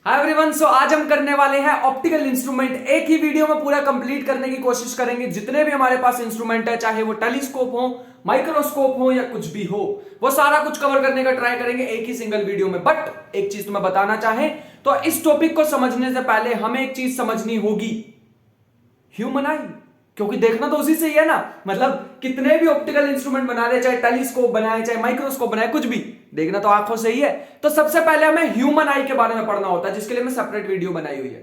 Hi everyone, सो आज हम करने वाले हैं ऑप्टिकल इंस्ट्रूमेंट। एक ही वीडियो में पूरा कंप्लीट करने की कोशिश करेंगे। जितने भी हमारे पास इंस्ट्रूमेंट है, चाहे वो टेलीस्कोप हो, माइक्रोस्कोप हो या कुछ भी हो, वो सारा कुछ कवर करने का ट्राई करेंगे एक ही सिंगल वीडियो में। बट एक चीज तुम्हें बताना चाहें तो इस टॉपिक को समझने से पहले हमें एक चीज समझनी होगी, ह्यूमन आई। क्योंकि देखना तो उसी से ही है ना। मतलब कितने भी ऑप्टिकल इंस्ट्रूमेंट बना ले, चाहे टेलीस्कोप बनाए चाहे माइक्रोस्कोप बनाए, कुछ भी देखना तो आंखों से ही है। तो सबसे पहले हमें ह्यूमन आई के बारे में पढ़ना होता है, जिसके लिए मैं सेपरेट वीडियो बनाई हुई है।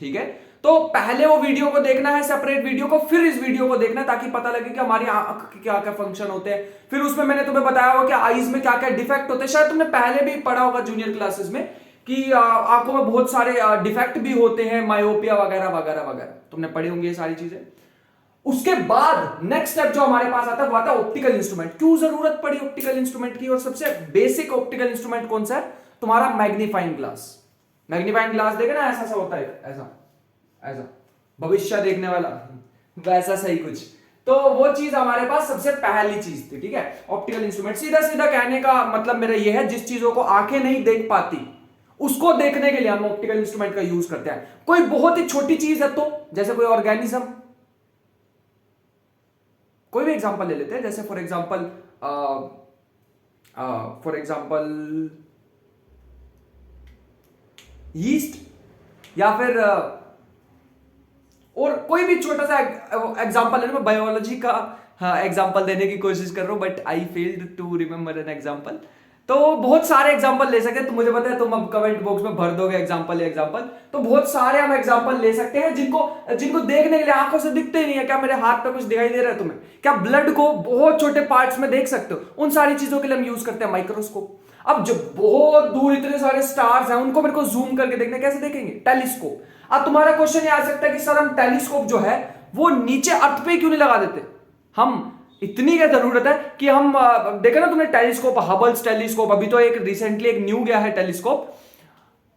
ठीक है, तो पहले वो वीडियो को देखना है, सेपरेट वीडियो को, फिर इस वीडियो को देखना है, ताकि पता लगे कि हमारी आंख के क्या क्या फंक्शन होते हैं। फिर उसमें मैंने तुम्हें बताया होगा कि आईज में क्या क्या डिफेक्ट होते हैं। शायद तुमने पहले भी पढ़ा होगा जूनियर क्लासेस में कि आंखों में बहुत सारे डिफेक्ट भी होते हैं, मायोपिया वगैरह वगैरह वगैरह, तुमने पढ़ी होंगी ये सारी चीजें। उसके बाद नेक्स्ट स्टेप जो हमारे पास आता है वो आता है ऑप्टिकल इंस्ट्रूमेंट। क्यों जरूरत पड़ी ऑप्टिकल इंस्ट्रूमेंट की? और सबसे बेसिक ऑप्टिकल इंस्ट्रूमेंट कौन सा है? तुम्हारा मैग्नीफाइंग ग्लास। मैग्नीफाइंग ग्लास देखे ना, ऐसा सा होता है, ऐसा ऐसा भविष्य देखने वाला, वैसा सही कुछ। तो वो चीज हमारे पास सबसे पहली चीज थी। ठीक है, ऑप्टिकल इंस्ट्रूमेंट। सीधा सीधा कहने का मतलब मेरा ये है, जिस चीजों को आंखें नहीं देख पाती उसको देखने के लिए हम ऑप्टिकल इंस्ट्रूमेंट का यूज करते हैं। कोई बहुत ही छोटी चीज है तो, जैसे कोई ऑर्गेनिज्म, कोई भी एग्जांपल ले लेते हैं, जैसे फॉर एग्जांपल यीस्ट, या फिर और कोई भी छोटा सा एग्जांपल है। मैं बायोलॉजी का एग्जांपल देने की कोशिश कर रहा हूं, but I failed to remember an example. तो बहुत सारे एग्जांपल ले सकते हैं। तो मुझे पता है तुम अब कमेंट बॉक्स में भर दोगे एग्जांपल एग्जांपल। तो बहुत सारे हम एग्जांपल ले सकते हैं जिनको देखने के लिए आंखों से दिखते ही नहीं है। क्या मेरे हाथ पे कुछ दिखाई दे रहा है तुम्हें? क्या ब्लड को बहुत छोटे पार्ट्स में देख सकते हो? उन सारी चीजों के लिए हम यूज करते हैं माइक्रोस्कोप। अब जो बहुत दूर इतने सारे स्टार्स हैं, उनको मेरे को जूम करके देखना, कैसे देखेंगे? टेलीस्कोप। अब तुम्हारा क्वेश्चन ये आ सकता है कि सर हम टेलीस्कोप जो है वो नीचे अर्थ पे क्यों नहीं लगा देते? हम इतनी क्या जरूरत है कि हम देखा ना तुमने टेलीस्कोप, हबल्स टेलीस्कोप, अभी तो एक रिसेंटली एक न्यू गया है टेलीस्कोप,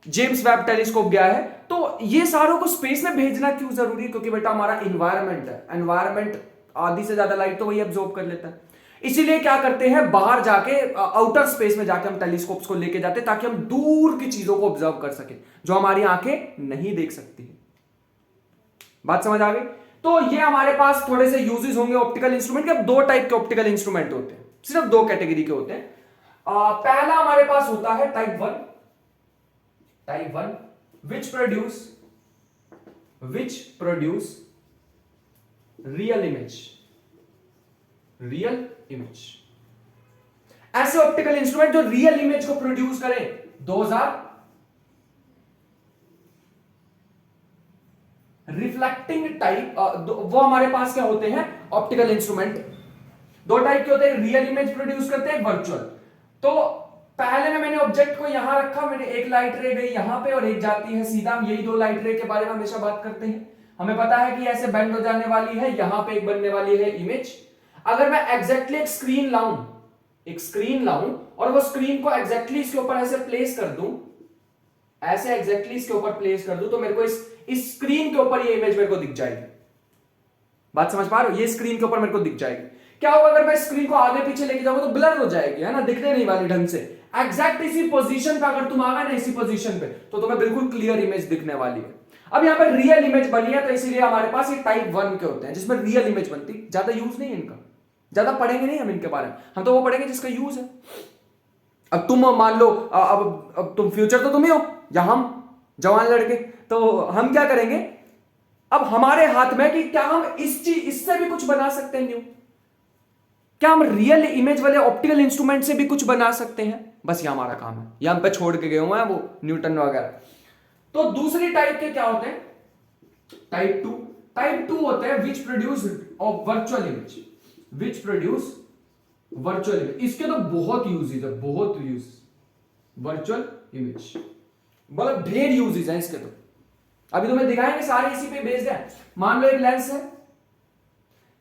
जेम्स वेब टेलीस्कोप गया है। तो ये सारों को स्पेस में भेजना क्यों जरूरी है? क्योंकि बेटा हमारा इन्वायरमेंट है, एनवायरमेंट आधी से ज्यादा लाइट तो वही एब्जॉर्ब कर लेता है। इसीलिए क्या करते हैं, बाहर जाके आउटर स्पेस में जाके हम टेलीस्कोप्स को लेके जाते हैं, ताकि हम दूर की चीजों को ऑब्जर्व कर सके जो हमारी आंखें नहीं देख सकती है। बात समझ आ गई? तो ये हमारे पास थोड़े से यूजेस होंगे ऑप्टिकल इंस्ट्रूमेंट के। अब दो टाइप के ऑप्टिकल इंस्ट्रूमेंट होते हैं, सिर्फ दो कैटेगरी के होते हैं। पहला हमारे पास होता है type one. Type one which produce real image. Real image, ऐसे ऑप्टिकल इंस्ट्रूमेंट जो रियल इमेज को प्रोड्यूस करें। 2000 रिफ्लेक्टिंग टाइप, वो हमारे पास क्या होते हैं ऑप्टिकल इंस्ट्रूमेंट? दो टाइप के होते हैं, रियल इमेज प्रोड्यूस करते हैं, वर्चुअल। तो पहले में मैंने ऑब्जेक्ट को यहां रखा, मैंने एक लाइट रे गई यहां पे और एक जाती है सीधा। यही दो लाइट रे के बारे में हमेशा बात करते हैं। हमें पता है कि ऐसे बेंड हो जाने वाली है, यहां पे एक बनने वाली है इमेज। अगर मैं एग्जैक्टली एक स्क्रीन लाऊं और वो स्क्रीन को एग्जैक्टली इसके ऊपर ऐसे प्लेस कर दूं, ऐसे एग्जैक्टली इसके ऊपर प्लेस कर दूं, तो मेरे को इस स्क्रीन के ऊपर ये इमेज मेरे को दिख जाएगी। बात समझ पा रहे हो? ये स्क्रीन के ऊपर मेरे को दिख जाएगी। क्या होगा अगर मैं स्क्रीन को आगे पीछे लेके जाऊंगा? तो ब्लर हो जाएगी, है ना, दिखने नहीं वाली ढंग से। एग्जैक्ट इसी पोजीशन पे अगर तुम आ गए ना, इसी पोजीशन पे, तो तुम्हें बिल्कुल क्लियर इमेज दिखने वाली है। अब यहां पर रियल इमेज बनी है, तो इसीलिए हमारे पास ये टाइप वन के होते हैं, जिसमें रियल इमेज बनती। ज्यादा यूज नहीं है इनका, ज्यादा पढ़ेंगे नहीं हम इनके बारे में। हम तो वो पढ़ेंगे जिसका यूज है। अब तुम मान लो, अब तुम फ्यूचर तो तुम ही हो, या हम जवान लड़के, तो हम क्या करेंगे? अब हमारे हाथ में कि क्या हम इससे भी कुछ बना सकते हैं न्यू? क्या हम रियल इमेज वाले ऑप्टिकल इंस्ट्रूमेंट से भी कुछ बना सकते हैं? बस ये हमारा काम है। ये हम पे छोड़ के गए हुए हैं वो न्यूटन वगैरह। तो दूसरी टाइप के क्या होते हैं? टाइप टू होते हैं which produce virtual image. Which produce virtual image, इसके तो बहुत यूजेस है, बहुत यूज। वर्चुअल इमेज मतलब ढेर यूजेस हैं इसके। तो अभी तुम्हें दिखाएंगे, सारे इसी पे बेस्ड है। मान लो एक लेंस है,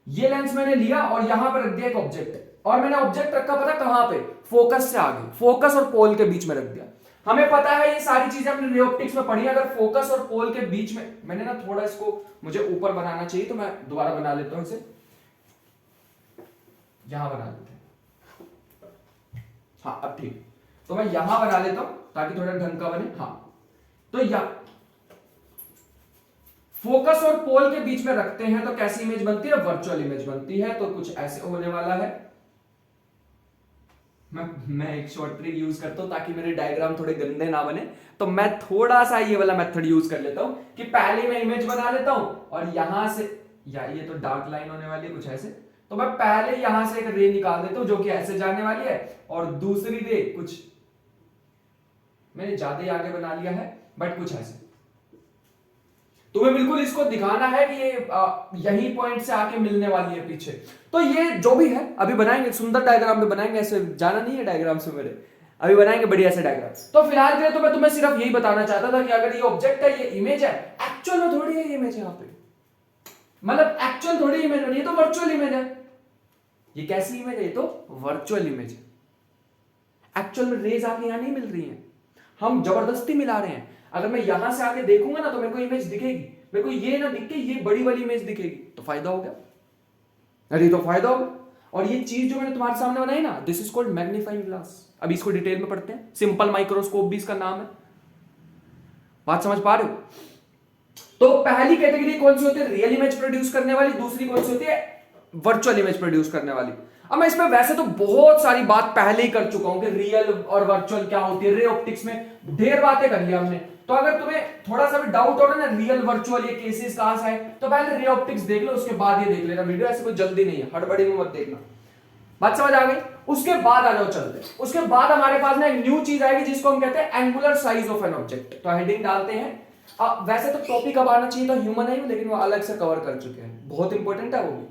ये लेंस मैंने लिया और यहां पर रख दिया एक ऑब्जेक्ट, और मैंने ऑब्जेक्ट रखा पता कहां पे? फोकस से आगे, फोकस और पोल के बीच में रख दिया। हमें पता है ये सारी चीजें हमने रे ऑप्टिक्स में पढ़ी। अगर फोकस और पोल के बीच में, मैंने ना थोड़ा इसको मुझे ऊपर बनाना चाहिए, तो मैं दोबारा बना लेता हूं इसे, यहां बना लेते हैं। हाँ अब ठीक, तो मैं यहां बना लेता हूं ताकि थोड़ा ढंग का बने। हाँ, तो या फोकस और पोल के बीच में रखते हैं तो कैसी इमेज बनती है? वर्चुअल इमेज बनती है। तो कुछ ऐसे होने वाला है। मैं एक शॉर्ट ट्रिक यूज करता हूं ताकि मेरे डायग्राम थोड़े गंदे ना बने, तो मैं थोड़ा सा ये वाला मेथड यूज कर लेता हूं कि पहले मैं इमेज बना लेता हूं और यहां से, या ये तो डार्क लाइन होने वाली है कुछ ऐसे, तो मैं पहले यहां से एक रे निकाल देता हूं जो कि ऐसे जाने वाली है, और दूसरी रे कुछ मैंने ज्यादा ही आगे बना लिया है, बट कुछ ऐसे। तुम्हें बिल्कुल इसको दिखाना है कि ये यही पॉइंट से आके मिलने वाली है पीछे। तो ये जो भी है अभी बनाएंगे, सुंदर डायग्राम में बनाएंगे, ऐसे जाना नहीं है डायग्राम से मेरे, अभी बनाएंगे बढ़िया से डायग्राम। तो फिलहाल के लिए तो मैं तुम्हें सिर्फ यही बताना चाहता था कि अगर ये ऑब्जेक्ट है, ये इमेज है, एक्चुअल में थोड़ी है ये इमेज यहाँ पे, मतलब एक्चुअल थोड़ी इमेज बनी है, तो वर्चुअल इमेज है। ये कैसी इमेज है? ये तो वर्चुअल इमेज है। एक्चुअल में रेज आके यहां नहीं मिल रही है, हम जबरदस्ती मिला रहे हैं। अगर मैं यहां से आके देखूंगा ना तो मेरे को इमेज दिखेगी, मेरे को ये ना दिख के ये बड़ी वाली इमेज दिखेगी, तो फायदा हो गया। अरे तो फायदा हो गया। और ये चीज जो मैंने तुम्हारे सामने बनाई ना, this is called magnifying glass. अभी इसको डिटेल में पढ़ते हैं। सिंपल माइक्रोस्कोप भी इसका नाम है। बात समझ पा रहे हो? तो पहली कैटेगरी कौन सी होती है? रियल इमेज प्रोड्यूस करने वाली। दूसरी कौन सी होती है? वर्चुअल इमेज प्रोड्यूस करने वाली। अब मैं इसमें वैसे तो बहुत सारी बात पहले ही कर चुका हूं कि रियल और वर्चुअल क्या होती है। रे ऑप्टिक्स में ढेर बातें कर ली हमने। तो अगर तुम्हें थोड़ा सा भी डाउट हो रहा है ना रियल वर्चुअल ये केसेस कहां से है, तो पहले रे ऑप्टिक्स देख लो, उसके बाद ये देख लेना वीडियो। ऐसे कोई जल्दी नहीं है, हड़बड़ी में मत देखना। बात समझ आ गई? उसके बाद आ जाओ, चलते। उसके बाद हमारे पास ना एक न्यू चीज आएगी जिसको हम कहते हैं angular size of an object. तो हेडिंग डालते हैं। वैसे तो टॉपिक अब आना चाहिए था ह्यूमन है, लेकिन वो अलग से कवर कर चुके हैं। बहुत इंपॉर्टेंट है, वो भी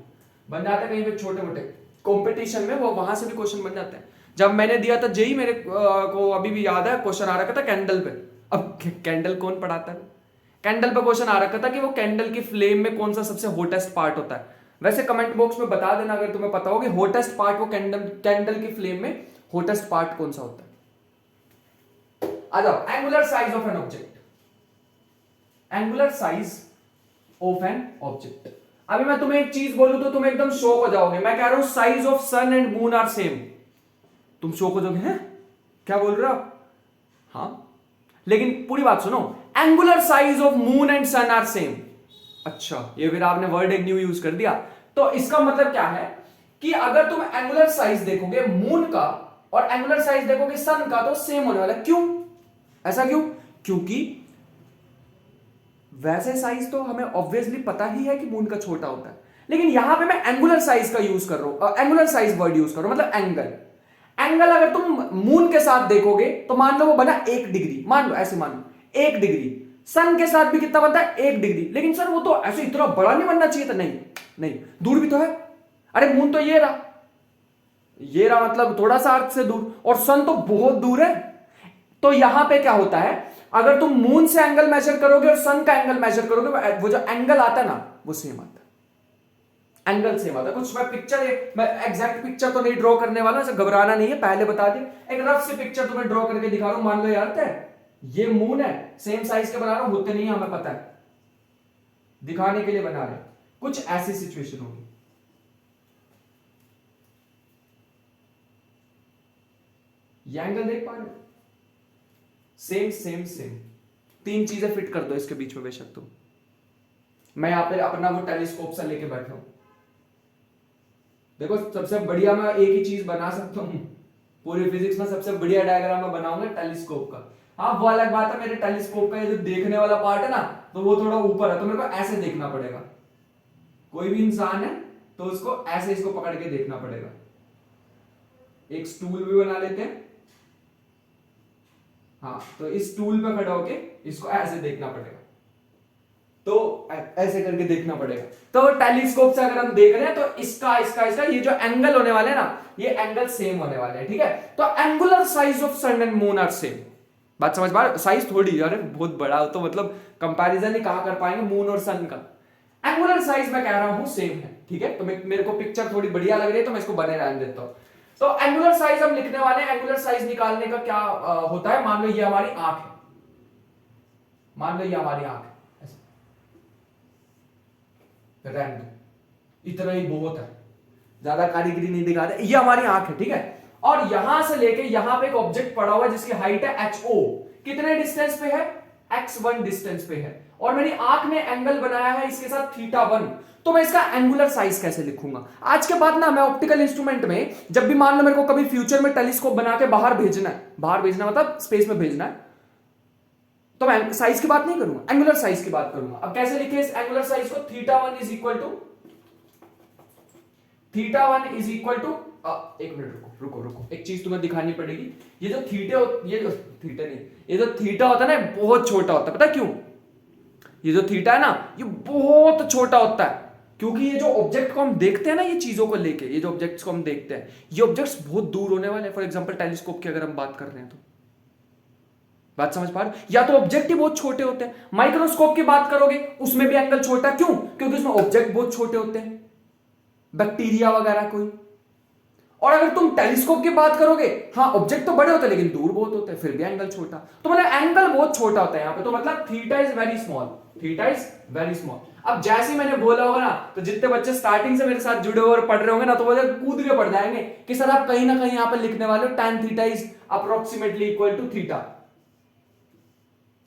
बन जाता है कहीं पे छोटे मोटे कंपटीशन में, वो वहां से भी क्वेश्चन बन जाते हैं। जब मैंने दिया था जेई, मेरे को अभी भी याद है क्वेश्चन आ रखा था कैंडल पे। अब कैंडल कौन पढ़ाता है? कैंडल पे क्वेश्चन आ रखा था कि वो कैंडल की फ्लेम में कौन सा सबसे हॉटेस्ट पार्ट होता है। वैसे कमेंट बॉक्स में बता देना अगर तुम्हें पता हो कि हॉटेस्ट पार्ट, वो कैंडल की फ्लेम में हॉटेस्ट पार्ट कौन सा होता है। आ जाओ, angular size of an object. Angular size of an object. अभी मैं तुम्हें एक चीज बोलूं तो तुम एकदम शॉक हो जाओगे। मैं कह रहा हूं size of sun and moon are same, तुम शॉक हो जाओगे, हैं क्या बोल रहे हो? हाँ, लेकिन पूरी बात सुनो। Angular size of moon and sun are same. अच्छा, ये फिर आपने वर्ड एक न्यू यूज कर दिया। तो इसका मतलब क्या है कि अगर तुम एंगुलर साइज देखोगे मून का और एंगुलर साइज देखोगे सन का, तो सेम होने वाला। क्यों? ऐसा क्यों? क्योंकि वैसे साइज तो हमें ऑब्वियसली पता ही है कि मून का छोटा होता है, लेकिन यहां पे मैं एंगुलर साइज का यूज कर रहा हूं, एंगुलर साइज वर्ड यूज कर रहा हूं, मतलब एंगल। एंगल अगर तुम मून के साथ देखोगे तो मान लो वो बना 1 डिग्री, मान लो ऐसे, मान लो 1 डिग्री। सन के साथ भी कितना बनता है? 1 डिग्री। लेकिन सर वो तो ऐसे इतना बड़ा नहीं बनना चाहिए था। नहीं नहीं, दूर भी तो है। अरे मून तो ये रहा, ये रहा, मतलब थोड़ा सा अर्थ से दूर, और सन तो बहुत दूर है। तो यहां पे क्या होता है, अगर तुम मून से एंगल मेजर करोगे और सन का एंगल मेजर करोगे, वो जो एंगल आता है ना वो सेम आता है। एंगल सेम आता है। कुछ मैं पिक्चर, मैं एग्जैक्ट पिक्चर तो नहीं ड्रॉ करने वाला, ऐसे घबराना नहीं है, पहले बता दी। एक रफ सी पिक्चर तुम्हें ड्रॉ करके दिखा रहा हूं। मान लो यार ये मून है, सेम साइज के बना रहा हूं, होते नहीं है हमें पता है, दिखाने के लिए बना रहे। कुछ ऐसी सिचुएशन होगी। ये एंगल देख पा रहे हो? Same same same. 3 चीजें फिट कर दो इसके बीच में बेशक तुम। मैं यहां पे अपना वो टेलीस्कोप सा लेके बैठा हूं। देखो सबसे बढ़िया मैं एक ही चीज बना सकता हूं पूरी फिजिक्स में, सबसे बढ़िया डायग्राम मैं बनाऊंगा टेलीस्कोप का। हाँ, वो अलग बात है, मेरे टेलीस्कोप का जो देखने वाला पार्ट है ना, तो वो थोड़ा ऊपर है, तो मेरे को ऐसे देखना पड़ेगा। कोई भी इंसान है तो उसको ऐसे इसको पकड़ के देखना पड़ेगा। एक स्टूल भी बना लेते हैं। हाँ, तो इस टूल पे खड़ा होके इसको ऐसे देखना पड़ेगा, तो ऐसे करके देखना पड़ेगा। तो टेलीस्कोप से अगर हम देख रहे हैं तो इसका ये जो एंगल होने वाले हैं ना, ये एंगल सेम होने वाले हैं। ठीक है, तो angular size of sun and moon are same. बात समझ पा रहे? साइज थोड़ी यार बहुत बड़ा हो तो मतलब कंपैरिजन ही कहां कर पाएंगे मून और सन का। एंगुलर साइज मैं कह रहा हूं सेम है। ठीक है, तो मेरे को पिक्चर थोड़ी बढ़िया लग रही है तो मैं इसको बने रहने देता हूं। तो एंगुलर साइज हम लिखने वाले हैं। एंगुलर साइज निकालने का क्या होता है, मान लो ये हमारी आंख है, मान लो ये हमारी आंख है, रैंड, इतना ही बहुत है, ज्यादा कारीगरी नहीं दिखा रहे। ये हमारी आंख है, ठीक है। और यहां से लेके यहां पे एक ऑब्जेक्ट पड़ा हुआ है जिसकी हाइट है HO। कितने डिस्टेंस पे है? x1 डिस्टेंस पे है और मेरी आंख ने एंगल बनाया है इसके साथ θ1, तो मैं इसका एंगुलर साइज कैसे लिखूंगा? आज के बाद ना मैं ऑप्टिकल इंस्ट्रूमेंट में जब भी मान लो मेरे को कभी फ्यूचर में टेलीस्कोप बना के बाहर भेजना मतलब स्पेस में भेजना है, तो मैं साइज की बात नहीं करूंगा, एंगुलर साइज की बात करूंगा। अब कैसे लिखे इस एंगुलर साइज को? θ1 इज इक्वल टू एक मिनट रुको, एक चीज तुम्हें दिखानी पड़ेगी। ये जो थीटा होता है ना, बहुत छोटा होता है। पता क्यों? ये जो थीटा है ना, ये बहुत छोटा होता है, क्योंकि ये जो ऑब्जेक्ट को हम देखते हैं ना, ये चीजों को लेके, ये जो ऑब्जेक्ट्स को हम देखते हैं, ये ऑब्जेक्ट्स बहुत दूर होने वाले हैं। फॉर एग्जांपल टेलीस्कोप की अगर हम बात कर रहे हैं तो बात समझ पा रहे हो? या तो ऑब्जेक्ट ही बहुत छोटे होते हैं। माइक्रोस्कोप की बात करोगे उसमें भी एंगल छोटा, क्यों? क्योंकि उसमें ऑब्जेक्ट बहुत छोटे होते हैं, बैक्टीरिया वगैरह कोई। और अगर तुम टेलीस्कोप की बात करोगे, हाँ ऑब्जेक्ट तो बड़े होते हैं लेकिन दूर बहुत होते हैं, फिर भी एंगल छोटा। तो मतलब एंगल बहुत छोटा होता है यहाँ पे, तो मतलब थीटा इज वेरी स्मॉल। अब जैसे मैंने बोला होगा ना, तो जितने बच्चे स्टार्टिंग से मेरे साथ जुड़े हुए और पढ़ रहे होंगे ना, तो वो कूद के पढ़ जाएंगे कि सर आप कहीं ना कहीं यहाँ पे लिखने वाले हो tan theta is approximately equal to theta,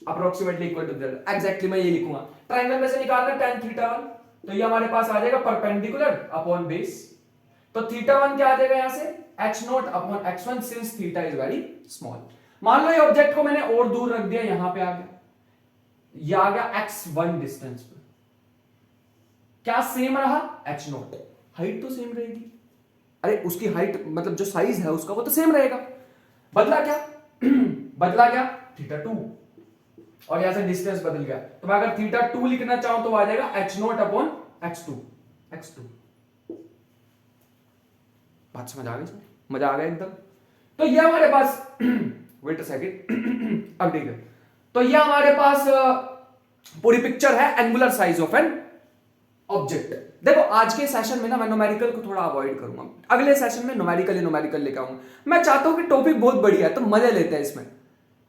approximately equal to theta. Exactly मैं ये लिखूंगा। ट्रायंगल में से निकालना tan θ1, तो ये हमारे पास आ जाएगा परपेंडिकुलर अपॉन बेस, तो θ1 क्या आ जाएगा यहां से? h0 upon x1 since theta is very small. मान लो ये ऑब्जेक्ट को मैंने और दूर रख दिया, यहां पे आ गया, ये आ गया x1 डिस्टेंस पे। क्या सेम रहा? h0, हाइट तो सेम रहेगी। अरे उसकी हाइट मतलब जो साइज है उसका वो तो सेम रहेगा। बदला क्या? बदला क्या? θ2, और यहां से डिस्टेंस बदल गया। तो मैं अगर θ2 लिखना चाहूं तो आ जाएगा h0 अपॉन x2। बात समझ आ गई? मजा आ गया एकदम। तो ये हमारे पास वेट अ सेकंड अब ठीक है। तो ये हमारे पास पूरी पिक्चर है angular size of an object. देखो आज के सेशन में ना मैं न्यूमेरिकल को थोड़ा अवॉइड करूंगा, अगले सेशन में न्यूमेरिकल लेकर आऊंगा। मैं चाहता हूं कि टॉपिक बहुत बढ़िया है, तो मजे लेते हैं इसमें,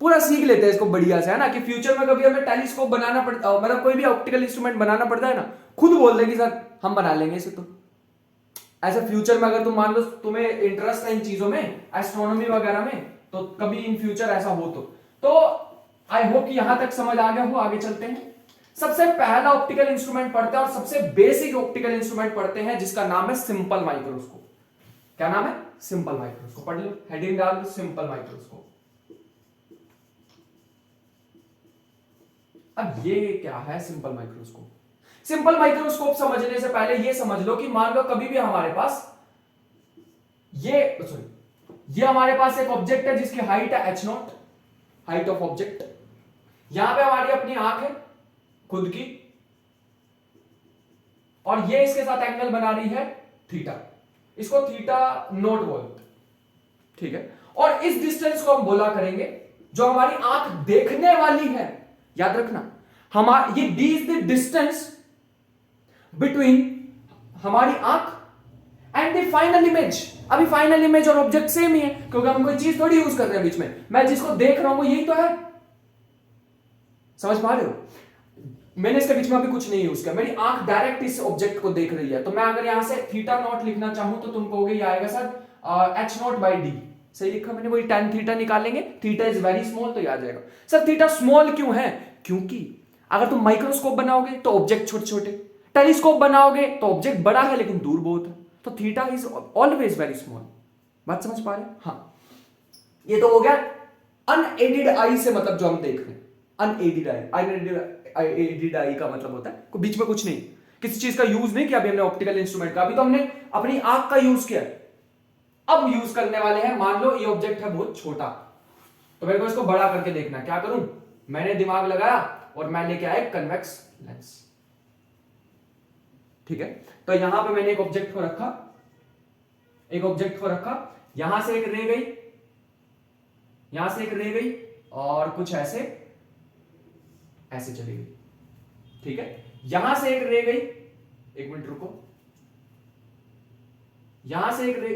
पूरा सीख लेते हैं इसको बढ़िया से, है ना, कि फ्यूचर में कभी हमें टेलीस्कोप बनाना पड़ता, मतलब कोई भी ऑप्टिकल इंस्ट्रूमेंट बनाना पड़ता है ना, खुद बोल देंगे सर हम बना लेंगे इसे। तो ऐसे फ्यूचर में अगर तुम मान लो तुम्हें इंटरेस्ट है इन चीजों में, एस्ट्रोनॉमी वगैरह में, तो कभी इन फ्यूचर ऐसा हो तो आई होप कि यहां तक समझ आ गया हो। आगे चलते हैं। सबसे पहला ऑप्टिकल इंस्ट्रूमेंट पढ़ते हैं और सबसे बेसिक ऑप्टिकल इंस्ट्रूमेंट पढ़ते हैं जिसका नाम है सिंपल माइक्रोस्कोप। क्या नाम है? Simple microscope. पढ़ लो, हेडिंग डाल दो सिंपल माइक्रोस्कोप। अब ये क्या है सिंपल माइक्रोस्कोप? सिंपल माइक्रोस्कोप समझने से पहले ये समझ लो कि मान लो कभी भी हमारे पास ये हमारे पास एक ऑब्जेक्ट है जिसकी हाइट है h0, हाइट ऑफ ऑब्जेक्ट। यहां पे हमारी अपनी आंख है खुद की, और ये इसके साथ एंगल बना रही है थीटा, इसको θ0 बोलते हैं, ठीक है। और इस डिस्टेंस को हम बोला करेंगे जो हमारी आंख देखने वाली है, याद रखना, हमारी ये d is the distance between हमारी आंख एंड द फाइनल इमेज। अभी फाइनल इमेज और ऑब्जेक्ट सेम ही है, क्योंकि हम कोई चीज थोड़ी यूज कर रहे हैं बीच में, मैं जिसको देख रहा हूं वो यही तो है। समझ पा रहे हो? मैंने इसके बीच में अभी कुछ नहीं यूज किया, मेरी आंख डायरेक्ट इस ऑब्जेक्ट को देख रही है। तो मैं अगर यहां से θ0 लिखना चाहूं तो तुम कहोगे ये आएगा सर h0/d। सही लिखा मैंने, वही tan थीटा निकालेंगे, थीटा इज वेरी स्मॉल, तो ये आ जाएगा। सर थीटा स्मॉल क्यों है? क्योंकि अगर तुम माइक्रोस्कोप बनाओगे तो ऑब्जेक्ट छोटे छोटे, टेलीस्कोप बनाओगे तो ऑब्जेक्ट बड़ा है लेकिन दूर बहुत है, तो theta is always very small. बात समझ पा रहे हैं? हाँ, ये तो हो गया अनएडेड आई से, मतलब जो हम देख रहे हैं अनएडेड आई का मतलब होता है बीच में कुछ नहीं, किसी चीज का यूज नहीं किया अभी हमने ऑप्टिकल इंस्ट्रूमेंट का, अभी तो हमने अपनी आंख का यूज किया। अब यूज करने वाले हैं, मान लो ये ऑब्जेक्ट है बहुत छोटा, तो मेरे को इसको बड़ा करके देखना। क्या करूं? मैंने दिमाग लगाया और मैं लेके आया कन्वेक्स लेंस, ठीक है। तो यहां पे मैंने एक ऑब्जेक्ट को रखा, यहां से एक रे गई, यहां से एक रे गई, और कुछ ऐसे चली गई, ठीक है। यहां से एक रे गई, एक मिनट रुको, यहां से एक रे,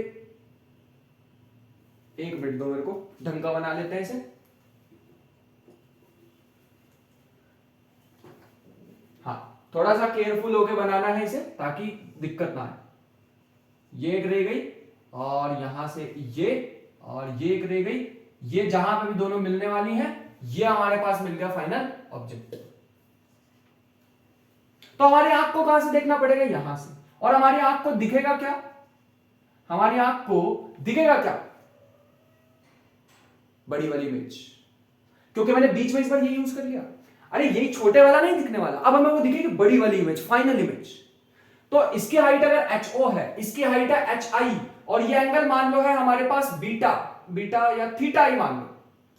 एक मिनट दो, मेरे को ढंग का बना लेते हैं इसे। हाँ, थोड़ा सा केयरफुल होके बनाना है इसे ताकि दिक्कत ना आए। ये एक रे गई, और यहां से ये, और ये एक रे गई, ये जहां पे भी दोनों मिलने वाली हैं ये हमारे पास मिल गया फाइनल ऑब्जेक्ट। तो हमारी आंख को कहां से देखना पड़ेगा? यहां से। और हमारी आंख को दिखेगा क्या? हमारी आंख को दिखेगा क्या? बड़ी वाली इमेज, क्योंकि मैंने बीच में इस बार ये यूज कर लिया। अरे यही छोटे वाला नहीं दिखने वाला, अब हमें वो दिखेगी बड़ी वाली इमेज, फाइनल इमेज। तो इसकी हाइट अगर HO है, इसकी हाइट है HI, और ये एंगल मान लो है हमारे पास बीटा, बीटा या थीटा आई मान लो,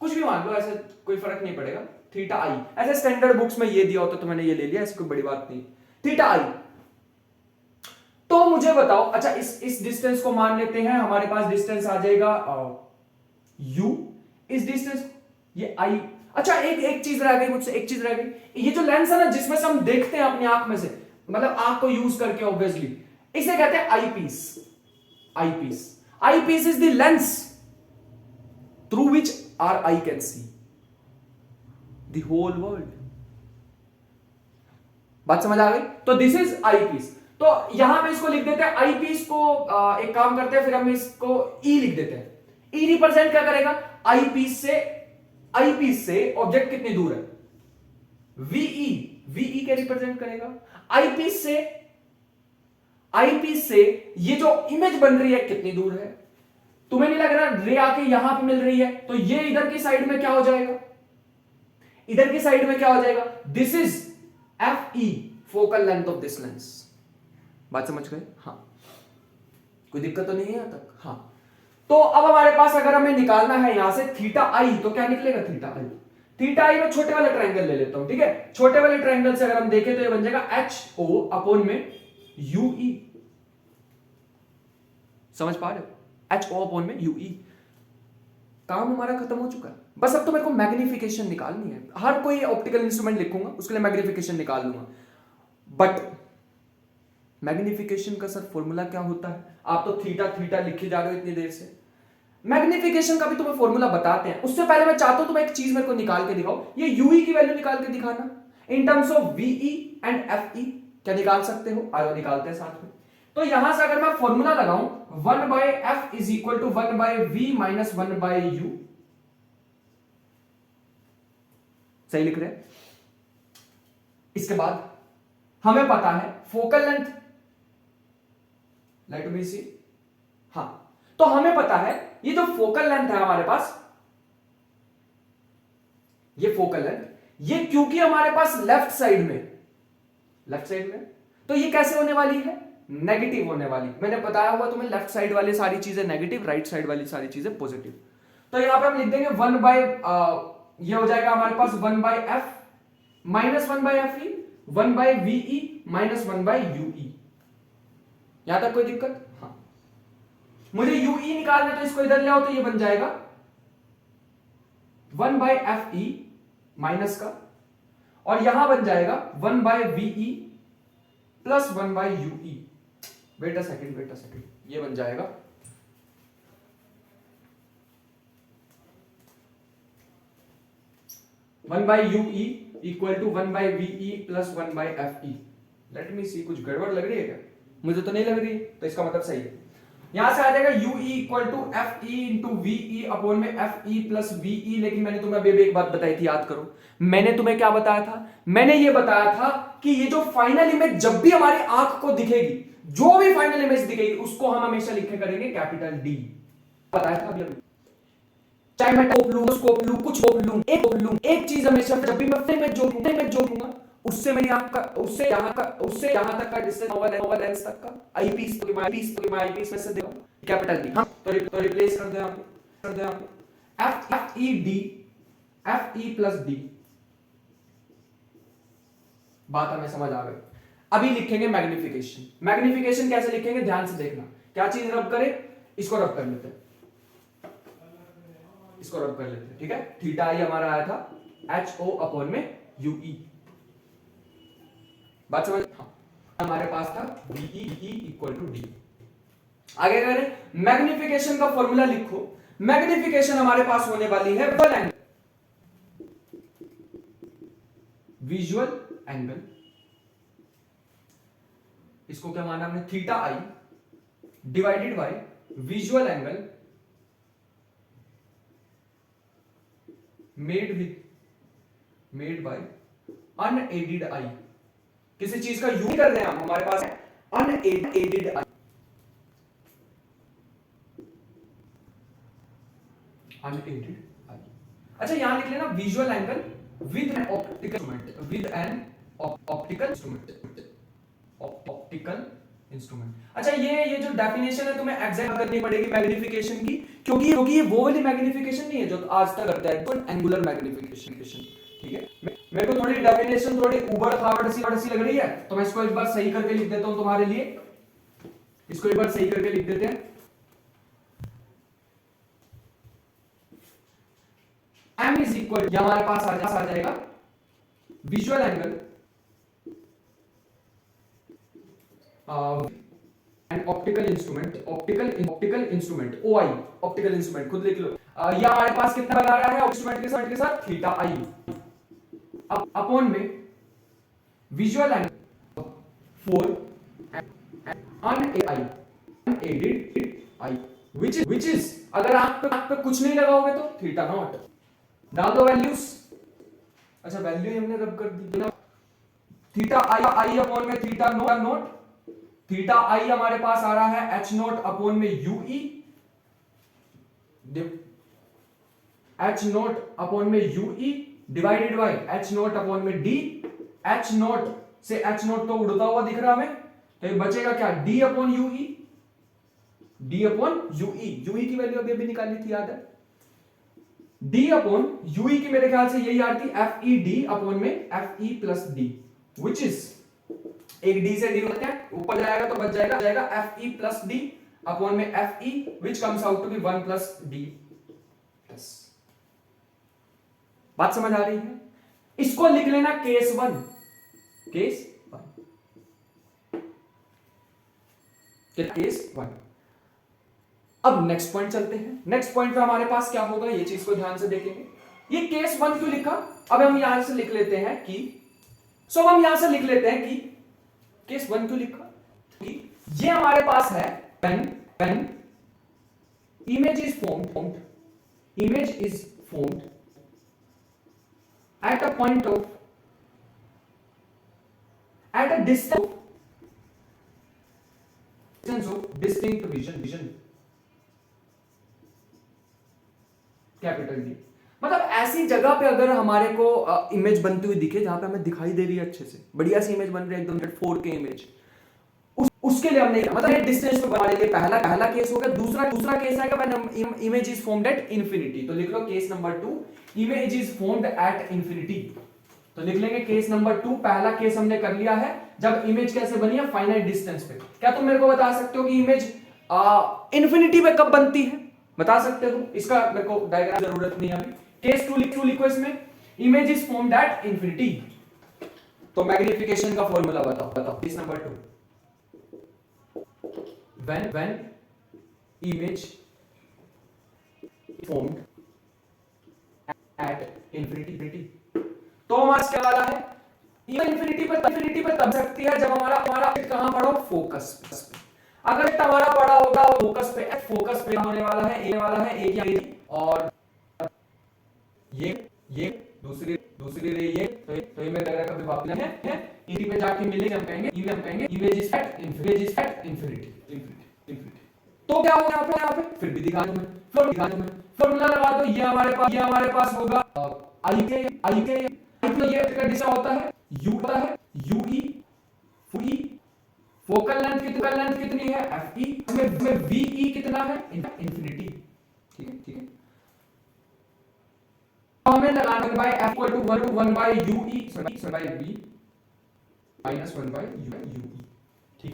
कुछ भी मान लो, ऐसे कोई फर्क नहीं पड़ेगा, थीटा आई। ऐसे स्टैंडर्ड बुक्स में ये दिया होता तो मैंने ये ले लिया, ऐसी कोई बड़ी बात नहीं, थीटा आई। तो मुझे बताओ, अच्छा इस डिस्टेंस को मान लेते हैं, हमारे पास डिस्टेंस आ जाएगा U, इस डिस्टेंस ये I। अच्छा एक चीज रह गई मुझसे, एक चीज रह गई, ये जो लेंस है ना जिसमें से हम देखते हैं अपनी आंख में से, मतलब आंख को यूज करके ऑब्वियसली, इसे कहते हैं eyepiece. Eyepiece, eyepiece is the lens through which our eye can see the whole world. बात समझ आ गई? तो दिस इज आई पीस। तो यहां पे इसको लिख देते हैं आई पीस को, एक काम करते हैं फिर हम इसको ई लिख देते हैं। ई रिप्रेजेंट क्या करेगा? आई पीस से ऑब्जेक्ट कितनी दूर है? वीई, वीई क्या रिप्रेजेंट करेगा? आई पीस से ये जो इमेज बन रही है कितनी दूर है? तुम्हें नहीं लग रहा रे आके यहां पे मिल रही है, तो ये इधर की साइड में क्या हो जाएगा? इधर की साइड में क्या हो जाएगा? This is F E, focal length of this lens. बात समझ गए? हाँ, कोई दिक्कत तो नहीं है यहां तक? हाँ। तो अब हमारे पास अगर हमें निकालना है यहां से थीटा आई, तो क्या निकलेगा? थीटा आई। थीटा आई में छोटे वाले ट्रायंगल ले लेता हूं, ठीक है? छोटे वाले ट्रायंगल से अगर हम देखें तो ये बन जाएगा HO अपॉन में UE। समझ पा रहे हो? HO अपॉन में UE। काम हमारा खत्म हो चुका है, बस अब तो मेरे को मैग्निफिकेशन निकालनी है। हर कोई ऑप्टिकल इंस्ट्रूमेंट लिखूंगा, उसके लिए मैग्निफिकेशन निकाल लूंगा। बट मैग्निफिकेशन का सर फॉर्मूला क्या होता है? आप तो थीटा थीटा लिखे जा रहे हो इतनी देर से। मैग्निफिकेशन का भी तुम्हें फॉर्मूला बताते हैं, उससे पहले मैं चाहता हूं तुम एक चीज मेरे को निकाल के दिखाओ। ये यूई की वैल्यू निकाल के दिखाना in terms of VE and FE. क्या निकाल सकते हो? आगे निकालते हैं साथ में। तो यहां से अगर मैं फॉर्मूला लगाऊं, 1/f is equal to 1/v minus 1/u। सही लिख रहे हैं? इसके बाद हमें पता है फोकल लेंथ, लेट मी सी, हां, तो हमें पता है ये जो फोकल लेंथ है हमारे पास, ये फोकल लेंथ, ये क्योंकि हमारे पास लेफ्ट साइड में, तो ये कैसे होने वाली है? नेगेटिव होने वाली। मैंने बताया हुआ तुम्हें, लेफ्ट साइड वाली सारी चीजें नेगेटिव, राइट साइड वाली सारी चीजें पॉजिटिव। तो यहां पे हम लिख देंगे ये हो जाएगा हमारे पास 1/f minus 1/fe, 1/ve minus 1/ue। यहां तक कोई दिक्कत? हाँ। मुझे ue निकालना, तो इसको इधर ले आओ, तो ये बन जाएगा 1/fe माइनस का, और यहां बन जाएगा 1/ve plus 1/ue। Wait a second, ये बन जाएगा 1/ue इक्वल टू 1/ve प्लस 1/fe। लेट मी सी, कुछ गड़बड़ लग रही है क्या? मुझे तो नहीं लग रही है, तो इसका मतलब सही है। यहां से आ जाएगा ue equal to fe into ve upon में fe प्लस ve। लेकिन मैंने तुम्हें अभी एक बात बताई थी, याद करो। मैंने तुम्हें क्या बताया था? मैंने ये बताया था कि ये जो फाइनल इमेज जब भी हमारी आंख को दिखेगी, जो भी फाइनल इमेज दिखेगी, उसको हम हमेशा लिखे करेंगे कैपिटल D। बताया था अभी। चाहे मैं टॉप लूं, स्कोप लूं, कुछ टॉप लूं, एक चीज हमेशा, जब भी मैं फ्रेम में जोड़ूंगा, उससे मेरी आंख का, उससे यहां तक का डिस्टेंस होगा लेंस तक का, आईपीस तो मैं आईपीस में से देखो कैपिटल D। हम तो रिप्लेस कर दे FE प्लस D। बात हमें समझ आ गई। अभी लिखेंगे मैग्निफिकेशन कैसे लिखेंगे, ध्यान से देखना। क्या चीज रब करे? इसको रब कर लेते हैं, ठीक है? थीटा आई हमारा आया था HO अपॉन में UE। बात समझ? हाँ। हमारे पास था VE इक्वल टू D। आगे करें, मैग्निफिकेशन का फॉर्मूला लिखो। मैग्निफिकेशन हमारे पास होने वाली है विजुअल एंगल। इसको क्या माना हमने? Theta I divided by visual angle made with made by unaided eye, किसी चीज का यूज कर रहे हैं हम, हमारे पास है अनएडेड आई, अनएडेड आई। अच्छा यहां लिख लेना visual angle with N optical instrument, with N optical instrument, optical instrument. अच्छा ये जो डेफिनेशन है तुम्हें एग्जैक्ट करनी पड़ेगी मैग्निफिकेशन की, क्योंकि ये वो वाली मैग्निफिकेशन नहीं है जो आज तक करता है, तो एंगुलर मैग्निफिकेशन। ठीक है, मेरे को थोड़ी डेफिनेशन थोड़ी उबड़ खाबड़ सी लग रही है, तो मैं इसको एक बार सही करके लिख देता हूं तुम्हारे लिए, इसको एक बार सही करके लिख देते हैं। M इज इक्वल, यह हमारे पास आ जाएगा visual angle and optical instrument, optical instrument OI, optical instrument खुद लिख लो। यह हमारे पास कितना बना रहा है इंस्ट्रूमेंट के साथ थीटा आई, अपॉन में visual angle for unaided I, which is अगर आंख पे कुछ नहीं लगाओगे तो थीटा नॉट, डाल दो वैल्यूज। अच्छा वैल्यू हमने रब कर दी, थीटा आई अपॉन में थीटा नोट, थीटा आई हमारे पास आ रहा है एच नोट अपॉन में यूई, एच नोट अपॉन में UE divided by H naught upon में डी, एच नोट से एच नोट तो उड़ता हुआ दिख रहा हमें, तो ये बचेगा क्या D upon UE, D upon UE की वैल्यू अभी निकाली थी याद है, डी अपॉन यूई की मेरे ख्याल से यही आ रही थी एफ ई डी अपॉन में F E plus D, which is एक डी से डी होता है ऊपर जाएगा तो बच जाएगा F E plus D upon में F E, which comes out to be 1 plus D plus. बात समझ आ रही है? इसको लिख लेना केस 1, केस 1। अब नेक्स्ट पॉइंट चलते हैं, नेक्स्ट पॉइंट पे हमारे पास क्या होगा ये चीज को ध्यान से देखेंगे। ये केस 1 क्यों लिखा, अब हम यहां से लिख लेते हैं कि हम यहां से लिख लेते हैं कि केस 1 क्यों लिखा, कि ये हमारे पास है when image is formed at a point of at a distance of distinct vision, capital D. मतलब ऐसी जगह पे अगर हमारे को इमेज बनती हुई दिखे जहां पे हमें दिखाई दे रही है अच्छे से, बढ़िया सी इमेज बन रही है एकदम 4K इमेज, उसके लिए हमने मतलब डिस्टेंस पे हमारे लिए पहला केस हो गया। दूसरा केस आएगा when image is formed at infinity, तो लिख लो case number 2 image is formed at infinity, तो लिख लेंगे केस नंबर 2। पहला केस हमने कर लिया है जब इमेज कैसे बनी है फाइनाइट डिस्टेंस पे। क्या तुम मेरे को बता सकते हो कि इमेज इंफिनिटी पे कब बनती है, बता सकते हो? इसका मेरे को डायग्राम जरूरत नहीं है अभी। केस 2 लिखो इसमें, image is formed at infinity, तो मैग्निफिकेशन का फॉर्मूला बताओ case number 2। when image formed at infinity, तो हमारा क्या वाला है, ये इंफिनिटी पर तब सकती है जब हमारा कहां पड़ा, फोकस पे। अगर हमारा पड़ा होगा फोकस पे होने वाला है ए की रेंज, और ये दूसरी रे ये, तो ये में तरह का विभाग है इसी पे जाके मिलेंगे, हम कहेंगे इमेज इज एट इंफिनिटी। तो क्या होगा यहाँ पे फिर भी दिखा दूं मैं, फॉर्मूला लगा दो। ये हमारे पास होगा आई के ये का दिशा होता है यू होता है यूई, फोकल लेंथ कितनी है एफई, इसमें वीई कितना है इंफिनिटी। ठीक है, हमें लगाना है by f equal to 1 by ue by v minus 1 by ue। ठीक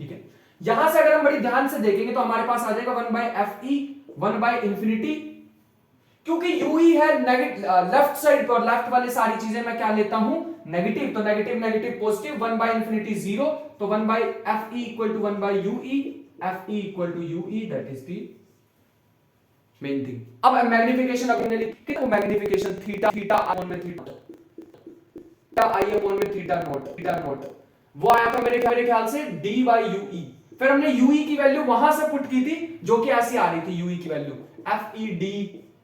है, यहां से अगर हम बड़ी ध्यान से देखेंगे तो हमारे पास आ जाएगा 1 बाय fe 1 बाय इंफिनिटी, क्योंकि ue है लेफ्ट साइड पर, लेफ्ट वाली सारी चीजें मैं क्या लेता हूं नेगेटिव, तो नेगेटिव पॉजिटिव 1 बाय इंफिनिटी 0, तो 1 by fe equal to 1 by ue, fe equal to ue, that is the main thing. अब मैग्निफिकेशन अपने लिखी तो मैग्निफिकेशन थीटा अपॉन में थीटा आई अपॉन में थीटा नॉट वो आया था मेरे ख्याल से d बाय ue। फिर हमने ue की वैल्यू वहां से पुट की थी जो कि ऐसी आ रही थी, ue की value fed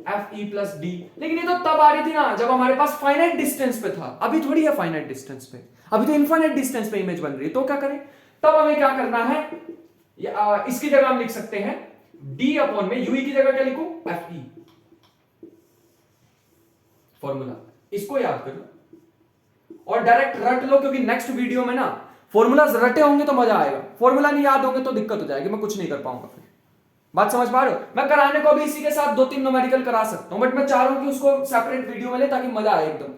F E plus D. लेकिन ये तो तब आ रही थी ना जब हमारे पास फाइनाइट डिस्टेंस पे था, अभी थोड़ी है फाइनाइट डिस्टेंस पे, अभी तो इनफाइनाइट डिस्टेंस पे इमेज बन रही है। तो क्या करें, तब हमें क्या करना है, इसकी जगह हम लिख सकते हैं डी अपॉन में यूई की जगह क्या लिखूं, एफ ई फॉर्मूला, इसको याद करो और डायरेक्ट रट लो, क्योंकि नेक्स्ट वीडियो में ना फॉर्मूलाज रटे होंगे तो मजा आएगा, फॉर्मूला नहीं याद होंगे तो दिक्कत हो जाएगी, मैं कुछ नहीं कर पाऊंगा फिर। बात समझ पा रहे हो? मैं कराने को भी इसी के साथ 2-3 न्यूमेरिकल करा सकता हूं, बट मैं चाह रहा हूं कि उसको सेपरेट वीडियो में ले ताकि मजा आए एकदम,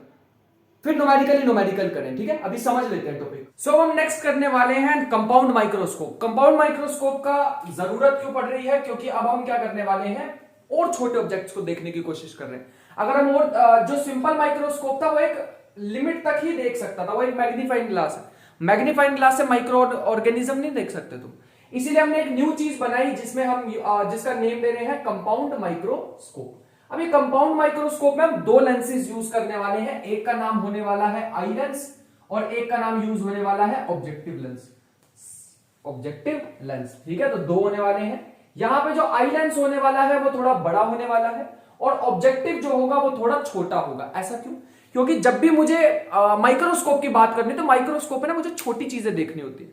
फिर न्यूमेरिकल करें। ठीक है, अभी समझ लेते हैं टॉपिक। सो हम नेक्स्ट करने वाले हैं कंपाउंड माइक्रोस्कोप। कंपाउंड माइक्रोस्कोप का जरूरत क्यों पड़ रही है, क्योंकि अब हम क्या करने वाले हैं, और छोटे ऑब्जेक्ट्स को देखने की कोशिश कर रहे हैं। अगर हम और जो सिंपल माइक्रोस्कोप था वो एक लिमिट तक ही देख सकता था, वो एक मैग्नीफाइंग ग्लास है, मैग्नीफाइंग ग्लास से माइक्रो ऑर्गेनिज्म नहीं देख सकते तुम, इसीलिए हमने एक न्यू चीज बनाई जिसमें हम जिसका नेम दे रहे हैं कंपाउंड माइक्रोस्कोप। अब ये कंपाउंड माइक्रोस्कोप में हम 2 लेंसेज यूज करने वाले हैं, एक का नाम होने वाला है आई लेंस और एक का नाम यूज होने वाला है ऑब्जेक्टिव लेंस। ऑब्जेक्टिव लेंस, ठीक है, तो 2 होने वाले हैं। यहां पे जो आई लेंस होने वाला है वो थोड़ा बड़ा होने वाला है और ऑब्जेक्टिव जो होगा वो थोड़ा छोटा होगा। ऐसा क्यों? क्योंकि जब भी मुझे माइक्रोस्कोप की बात करनी है तो माइक्रोस्कोप में ना मुझे छोटी चीजें देखनी होती है,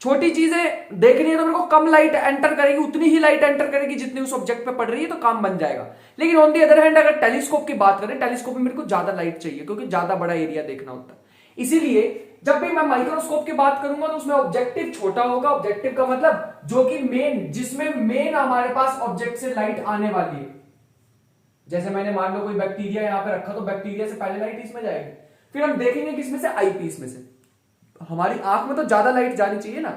छोटी चीजें देखनी है तो मेरे को कम लाइट एंटर करेगी, उतनी ही लाइट एंटर करेगी जितनी उस ऑब्जेक्ट पे पड़ रही है, तो काम बन जाएगा। लेकिन ऑन दी अदर हैंड अगर टेलीस्कोप की बात करें, टेलीस्कोप में मेरे को ज्यादा लाइट चाहिए क्योंकि ज्यादा बड़ा एरिया देखना होता है। इसीलिए जब भी मैं माइक्रोस्कोप की बात करूंगा तो उसमें ऑब्जेक्टिव छोटा होगा। ऑब्जेक्टिव का मतलब जो कि मेन, जिसमें मेन हमारे पास ऑब्जेक्ट से लाइट आने वाली है। जैसे मैंने मान लो कोई बैक्टीरिया यहां पे रखा तो बैक्टीरिया से पहले लाइट इसमें जाएगी, फिर हम देखेंगे किसमें से, आई पीस में से। हमारी आंख में तो ज्यादा लाइट जानी चाहिए ना,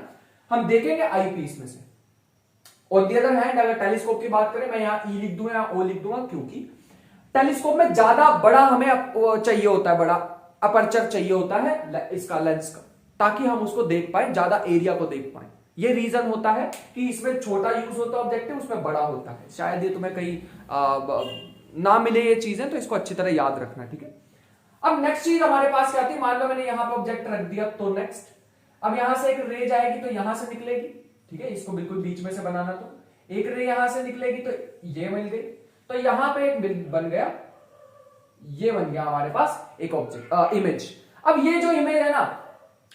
हम देखेंगे आई पीस में से। ऑन दी अदर हैंड अगर टेलीस्कोप की बात करें, मैं यहां ई लिख दूंगा या ओ लिख दूंगा, क्योंकि टेलीस्कोप में ज्यादा बड़ा हमें चाहिए होता है, बड़ा अपर्चर चाहिए होता है इसका लेंस का, ताकि हम उसको देख पाए, ज्यादा एरिया को देख पाए। ये रीजन होता है कि इसमें छोटा यूज होता है ऑब्जेक्टिव, उसमें बड़ा होता है। शायद ये तुम्हें कहीं ना मिले ये चीजें, तो इसको अच्छी तरह याद रखना, ठीक है। अब नेक्स्ट चीज हमारे पास क्या आती है, मान लो मैंने यहां पे ऑब्जेक्ट रख दिया, तो नेक्स्ट अब यहां से एक रे जाएगी तो यहां से निकलेगी, ठीक है, इसको बिल्कुल बीच में से बनाना। तो एक रे यहां से निकलेगी तो ये मिल गई, तो यहां पे एक बन गया, ये बन गया हमारे पास एक ऑब्जेक्ट इमेज। अब ये जो इमेज है ना,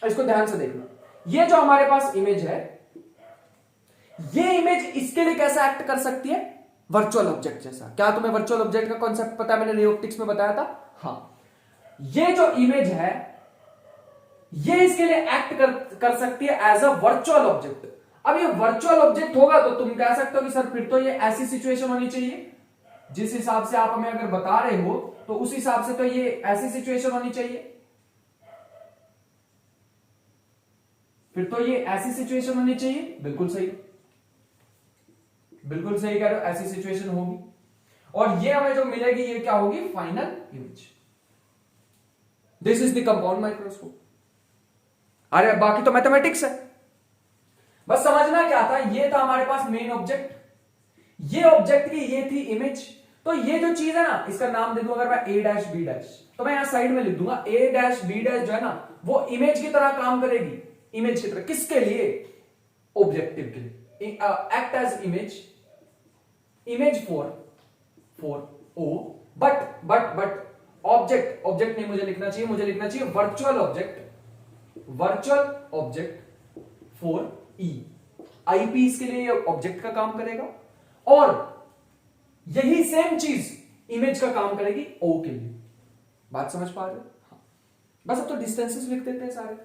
इसको ध्यान से देखना, ये जो हमारे पास इमेज है, ये इमेज इसके लिए कैसा एक्ट कर सकती है, वर्चुअल ऑब्जेक्ट जैसा। क्या तुम्हें वर्चुअल ऑब्जेक्ट का कॉन्सेप्ट पता है? मैंने रे ऑप्टिक्स में बताया था। हाँ, ये जो इमेज है ये इसके लिए एक्ट कर सकती है एज अ वर्चुअल ऑब्जेक्ट। अब ये वर्चुअल ऑब्जेक्ट होगा तो तुम कह सकते हो कि सर फिर तो ये ऐसी सिचुएशन होनी चाहिए, जिस हिसाब से आप हमें अगर बता रहे हो तो उस हिसाब से तो ये ऐसी सिचुएशन होनी चाहिए, फिर तो ये ऐसी सिचुएशन होनी चाहिए। बिल्कुल सही, बिल्कुल सही कह रहे हो, ऐसी सिचुएशन होगी और ये हमें जो मिलेगी ये क्या होगी, final image. This is the compound microscope. अरे बाकी तो मैथमेटिक्स है, बस समझना क्या था, ये था हमारे पास मेन ऑब्जेक्ट, ये ऑब्जेक्ट की ये थी इमेज। तो ये जो चीज है ना, इसका नाम दे दूं अगर मैं ए डैश बी डैश, तो मैं यहां साइड में लिख दूंगा ए डैश बी डैश जो है ना, वो इमेज की तरह काम करेगी। इमेज की तरह किसके लिए, ऑब्जेक्टिव के लिए, act as image, image for O, but object नहीं मुझे लिखना चाहिए, मुझे लिखना चाहिए virtual object for E. Eyepiece के लिए ऑब्जेक्ट का काम करेगा और यही सेम चीज इमेज का काम करेगी ओ के लिए। बात समझ पा रहे हो? हाँ। बस अब तो डिस्टेंसेस लिख देते हैं सारे।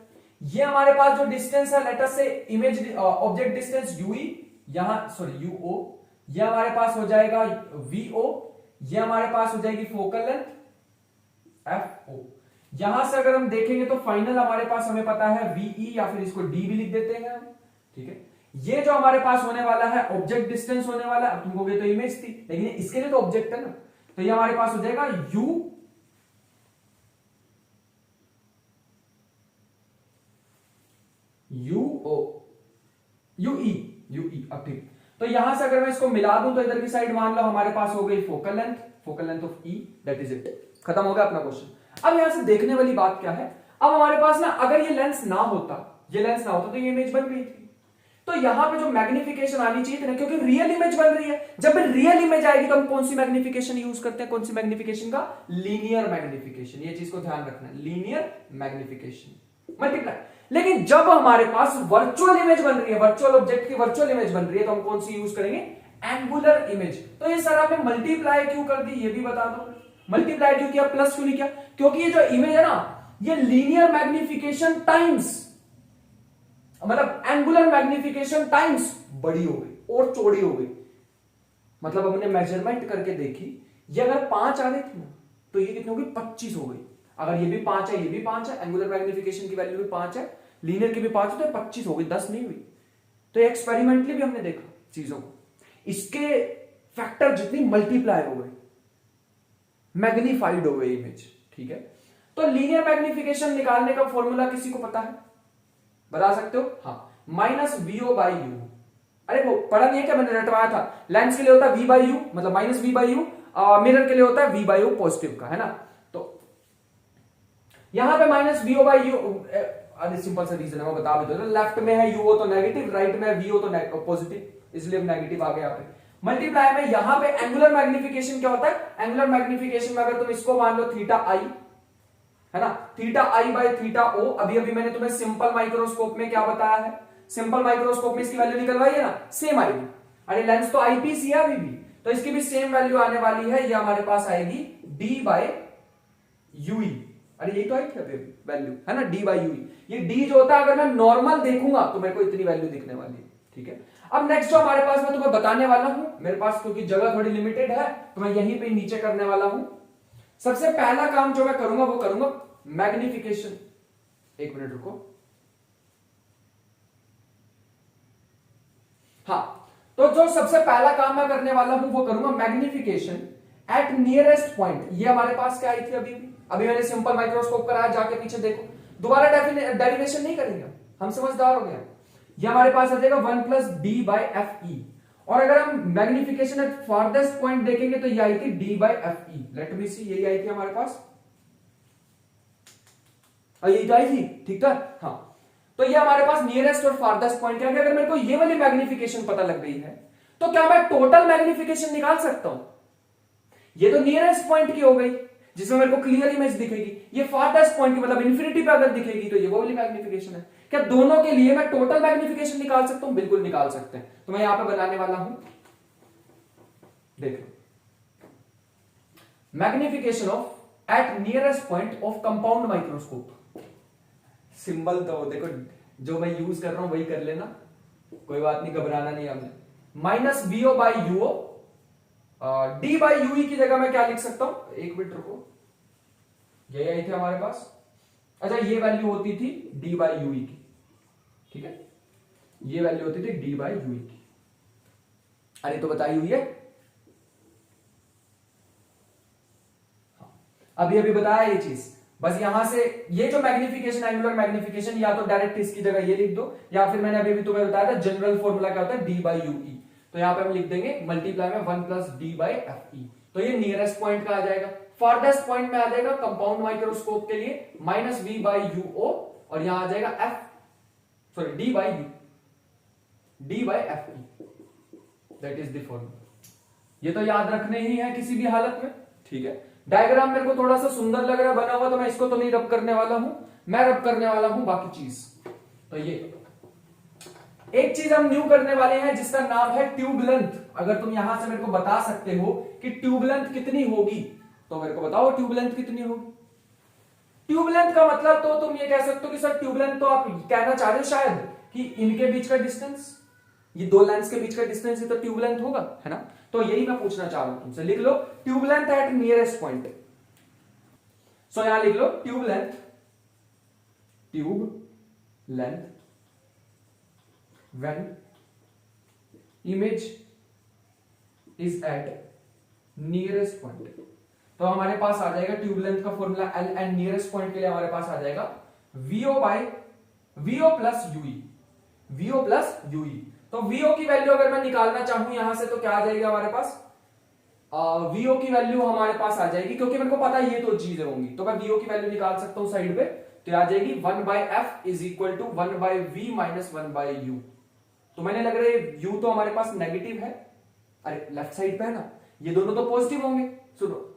ये हमारे पास जो डिस्टेंस है, लेट अस से इमेज ऑब्जेक्ट डिस्टेंस यूई, यहां सॉरी यूओ, ये हमारे पास हो जाएगा वीओ, ये हमारे पास हो जाएगी फोकल लेंथ एफओ। यहां से अगर हम देखेंगे तो फाइनल हमारे पास हमें पता है वीई, या फिर इसको डी भी लिख देते हैं हम, ठीक है। ये जो हमारे पास होने वाला है ऑब्जेक्ट डिस्टेंस होने वाला है, अब तुम कहोगे तो इमेज थी, लेकिन इसके लिए तो ऑब्जेक्ट है ना, तो ये हमारे पास हो जाएगा यूई। अब ठीक, तो यहां से अगर मैं इसको मिला दूं तो इधर की साइड मान लो हमारे पास हो गई focal length of E, that is it, खत्म हो गया अपना क्वेश्चन। अब यहां से देखने वाली बात क्या है, अब हमारे पास ना अगर ये लेंस ना होता तो ये इमेज बन गई थी, तो यहां पे जो मैग्निफिकेशन आनी चाहिए थी ना, क्योंकि रियल इमेज बन रही है, जब रियल इमेज आएगी तो हम कौन सी मैग्निफिकेशन यूज करते हैं, कौन सी मैग्निफिकेशन का, लीनियर मैग्निफिकेशन। ये चीज को ध्यान रखना है, लीनियर मैग्निफिकेशन मल्टीप्लाई। लेकिन जब हमारे पास वर्चुअल इमेज बन रही है, वर्चुअल ऑब्जेक्ट की वर्चुअल इमेज बन रही है, तो हम कौन सी यूज करेंगे, एंगुलर इमेज। तो ये सर आपने मल्टीप्लाई क्यों कर दी, ये भी बता दो। मल्टीप्लाई क्यों किया, प्लस क्यों नहीं किया, क्योंकि ये जो इमेज है ना, ये लीनियर मैग्निफिकेशन टाइम्स, मतलब एंगुलर मैग्निफिकेशन टाइम्स बड़ी हो गई और चौड़ी हो गई। मतलब हमने मेजरमेंट करके देखी, ये अगर 5 आ रही थी ना, तो ये कितनी हो गई, 25 हो गई। अगर ये भी 5 है, ये भी 5 है, एंगुलर मैग्निफिकेशन की वैल्यू भी 5 है, लीनियर की भी 5 है, तो 25 हो गई, 10 नहीं हुई। तो एक्सपेरिमेंटली भी हमने देखा चीजों को, इसके फैक्टर जितनी मल्टीप्लाई हो गई, मैग्निफाइड हो गई इमेज। ठीक है, तो लीनियर मैग्निफिकेशन निकालने का फॉर्मूला किसी को पता है, बता सकते हो? हाँ, माइनस वीओ बाई यू। अरे वो पढ़ा नहीं है क्या, मैंने रटवाया था। लेंस के लिए होता है वी बाई यू, मतलब minus V by U. Mirror के लिए होता है वी बाई यू पॉजिटिव का, है ना। तो यहां पे माइनस वीओ बाई यू, अरे सिंपल सा रीजन है, मैं बता भी दो। लेफ्ट में है यूओ तो नेगेटिव, राइट में वीओ तो पॉजिटिव, इसलिए नेगेटिव आ गया यहाँ पे। मल्टीप्लाई में यहां पे एंगुलर मैग्निफिकेशन क्या होता है, एंगुलर मैग्निफिकेशन में अगर तुम इसको मान लो थीटा आई, है ना, थीटा आई बाय थीटा ओ। अभी अभी मैंने तुम्हें सिंपल माइक्रोस्कोप में क्या बताया है, सिंपल माइक्रोस्कोप में इसकी वैल्यू निकलवाई है ना, सेम आएगी। अरे लेंस तो आईपीस है अभी भी, तो इसकी भी सेम वैल्यू आने वाली है, ये हमारे पास आएगी डी बाय यूई। अरे यही तो आई थी अभी वैल्यू, है ना, डी बाय यूई। ये डी जो होता है, अगर मैं नॉर्मल देखूंगा तो मेरे को इतनी वैल्यू दिखने वाली है। ठीक है, अब नेक्स्ट जो हमारे पास मैं तुम्हें बताने वाला हूं, मेरे पास क्योंकि जगह थोड़ी लिमिटेड है, तो मैं यहीं पे नीचे करने वाला हूं। सबसे पहला काम जो मैं करूंगा वो करूंगा मैग्निफिकेशन। एक मिनट रुको। हाँ, तो जो सबसे पहला काम मैं करने वाला हूं वो करूंगा मैग्निफिकेशन एट नियरेस्ट पॉइंट। ये हमारे पास क्या आई थी अभी मैंने सिंपल माइक्रोस्कोप कराया, जाके पीछे देखो, दोबारा डेरिवेशन नहीं करेंगे, हम समझदार हो गए। ये हमारे पास आ जाएगा 1 प्लस डी बाई एफ ई। और अगर हम मैग्निफिकेशन एट फारदेस्ट पॉइंट देखेंगे तो ये आई थी D by F E. Let me see, यही आई थी हमारे पास, यही तो आई थी, ठीक था। हाँ, तो ये हमारे पास नियरेस्ट और फारदेस्ट पॉइंट है। अगर मेरे को ये वाली मैग्निफिकेशन पता लग गई है, तो क्या मैं टोटल मैग्निफिकेशन निकाल सकता हूं। ये तो नियरेस्ट पॉइंट की हो गई जिसमें मेरे को क्लियर इमेज दिखेगी, ये फारदेस्ट पॉइंट की मतलब इन्फिनिटी पे अगर दिखेगी तो ये वो वाली मैग्निफिकेशन है। क्या दोनों के लिए मैं टोटल मैग्निफिकेशन निकाल सकता हूं? बिल्कुल निकाल सकते हैं। तो मैं यहां पे बनाने वाला हूं, देखो, magnification of at nearest point of compound microscope. Symbol तो देखो जो मैं यूज कर रहा हूं वही कर लेना, कोई बात नहीं, घबराना नहीं हमने। Minus VO by UO, D by UE की जगह मैं क्या लिख सकता हूं, एक मिनट रुको, यही आई थी हमारे पास। अच्छा, ये वैल्यू होती थी डी बाई यूई की, ठीक है, ये वैल्यू होती थी डी बाई यूई की। अरे तो बताई हुई है, अभी अभी बताया ये चीज। बस यहां से ये जो मैग्निफिकेशन, एंगुलर मैग्निफिकेशन, या तो डायरेक्ट इसकी जगह ये लिख दो, या फिर मैंने अभी भी तुम्हें बताया था जनरल फॉर्मूला क्या होता है, डी बाई यूई। तो यहां पे हम लिख देंगे मल्टीप्लाई में 1 प्लस डी बाई एफ ई। तो ये नियरेस्ट पॉइंट का आ जाएगा। फारदेस्ट पॉइंट में आ जाएगा कंपाउंड माइक्रोस्कोप के लिए माइनस वी बाई यूओ, और यहां आ जाएगा F, sorry D by you, D by F E, that is the formula. ये तो याद रखने ही है किसी भी हालत में, ठीक है। डायग्राम मेरे को थोड़ा सा सुंदर लग रहा है बना हुआ, तो मैं इसको तो नहीं रब करने वाला हूं, मैं रब करने वाला हूं बाकी चीज। तो ये एक चीज हम न्यू करने वाले हैं जिसका नाम है ट्यूब लेंथ। अगर तुम यहां से मेरे को बता सकते हो कि ट्यूब लेंथ कितनी होगी, तो मेरे को बताओ ट्यूब लेंथ कितनी होगी। ट्यूब लेंथ का मतलब तो तुम ये कह सकते हो कि सर ट्यूब लेंथ, तो आप कहना चाह रहे हो शायद कि इनके बीच का डिस्टेंस, ये दो लेंस के बीच का डिस्टेंस ही तो ट्यूब लेंथ होगा, है ना। तो यही मैं पूछना चाह रहा हूं तुमसे, लिख लो tube length at nearest point. So यहां लिख लो tube length when image is at nearest point। तो हमारे पास आ जाएगा ट्यूब लेंथ का formula L, and nearest point के लिए हमारे पास आ जाएगा VO by VO plus UE, VO plus UE. तो वीओ की वैल्यू अगर मैं निकालना चाहूं यहां से, तो क्या आ जाएगी हमारे पास, वीओ की वैल्यू हमारे पास आ जाएगी, क्योंकि मेरे को पता है ये तो चीजें होंगी, तो मैं वीओ की वैल्यू निकाल सकता हूं साइड पे। तो आ जाएगी 1 by F is equal to 1 by V minus 1 by U. तो मैंने लग रहा है u तो हमारे पास नेगेटिव है, अरे लेफ्ट साइड पे है ना, ये दोनों तो पॉजिटिव होंगे, सुनो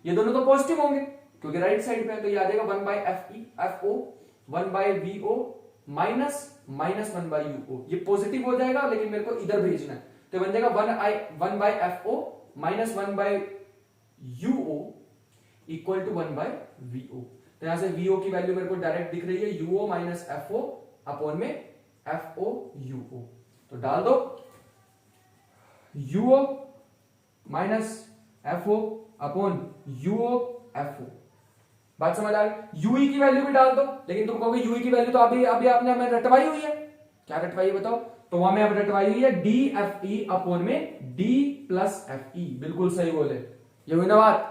ये दोनों तो पॉजिटिव होंगे क्योंकि राइट साइड पे है, तो ये आ जाएगा 1 by F O 1 by V O minus 1 by U O, ये पॉजिटिव हो जाएगा लेकिन मेरे को इधर भेजना है, तो बन जाएगा 1 by F O minus 1 by U O equal to 1 by V O. तो यहां से वी ओ की वैल्यू मेरे को डायरेक्ट दिख रही है, U O minus F O upon में एफ ओ यू ओ, तो डाल दो U O minus F O upon U O F O. बात समझ आ गई? यूई की वैल्यू भी डाल दो, लेकिन तुम कहोगे यूई की वैल्यू तो अभी अभी आपने हमें रटवाई हुई है, क्या रटवाई है बताओ? तो वहां में अब रटवाई हुई है डी एफ ई अपॉन में डी प्लस एफ ई, बिल्कुल सही बोले, ये हुई ना बात।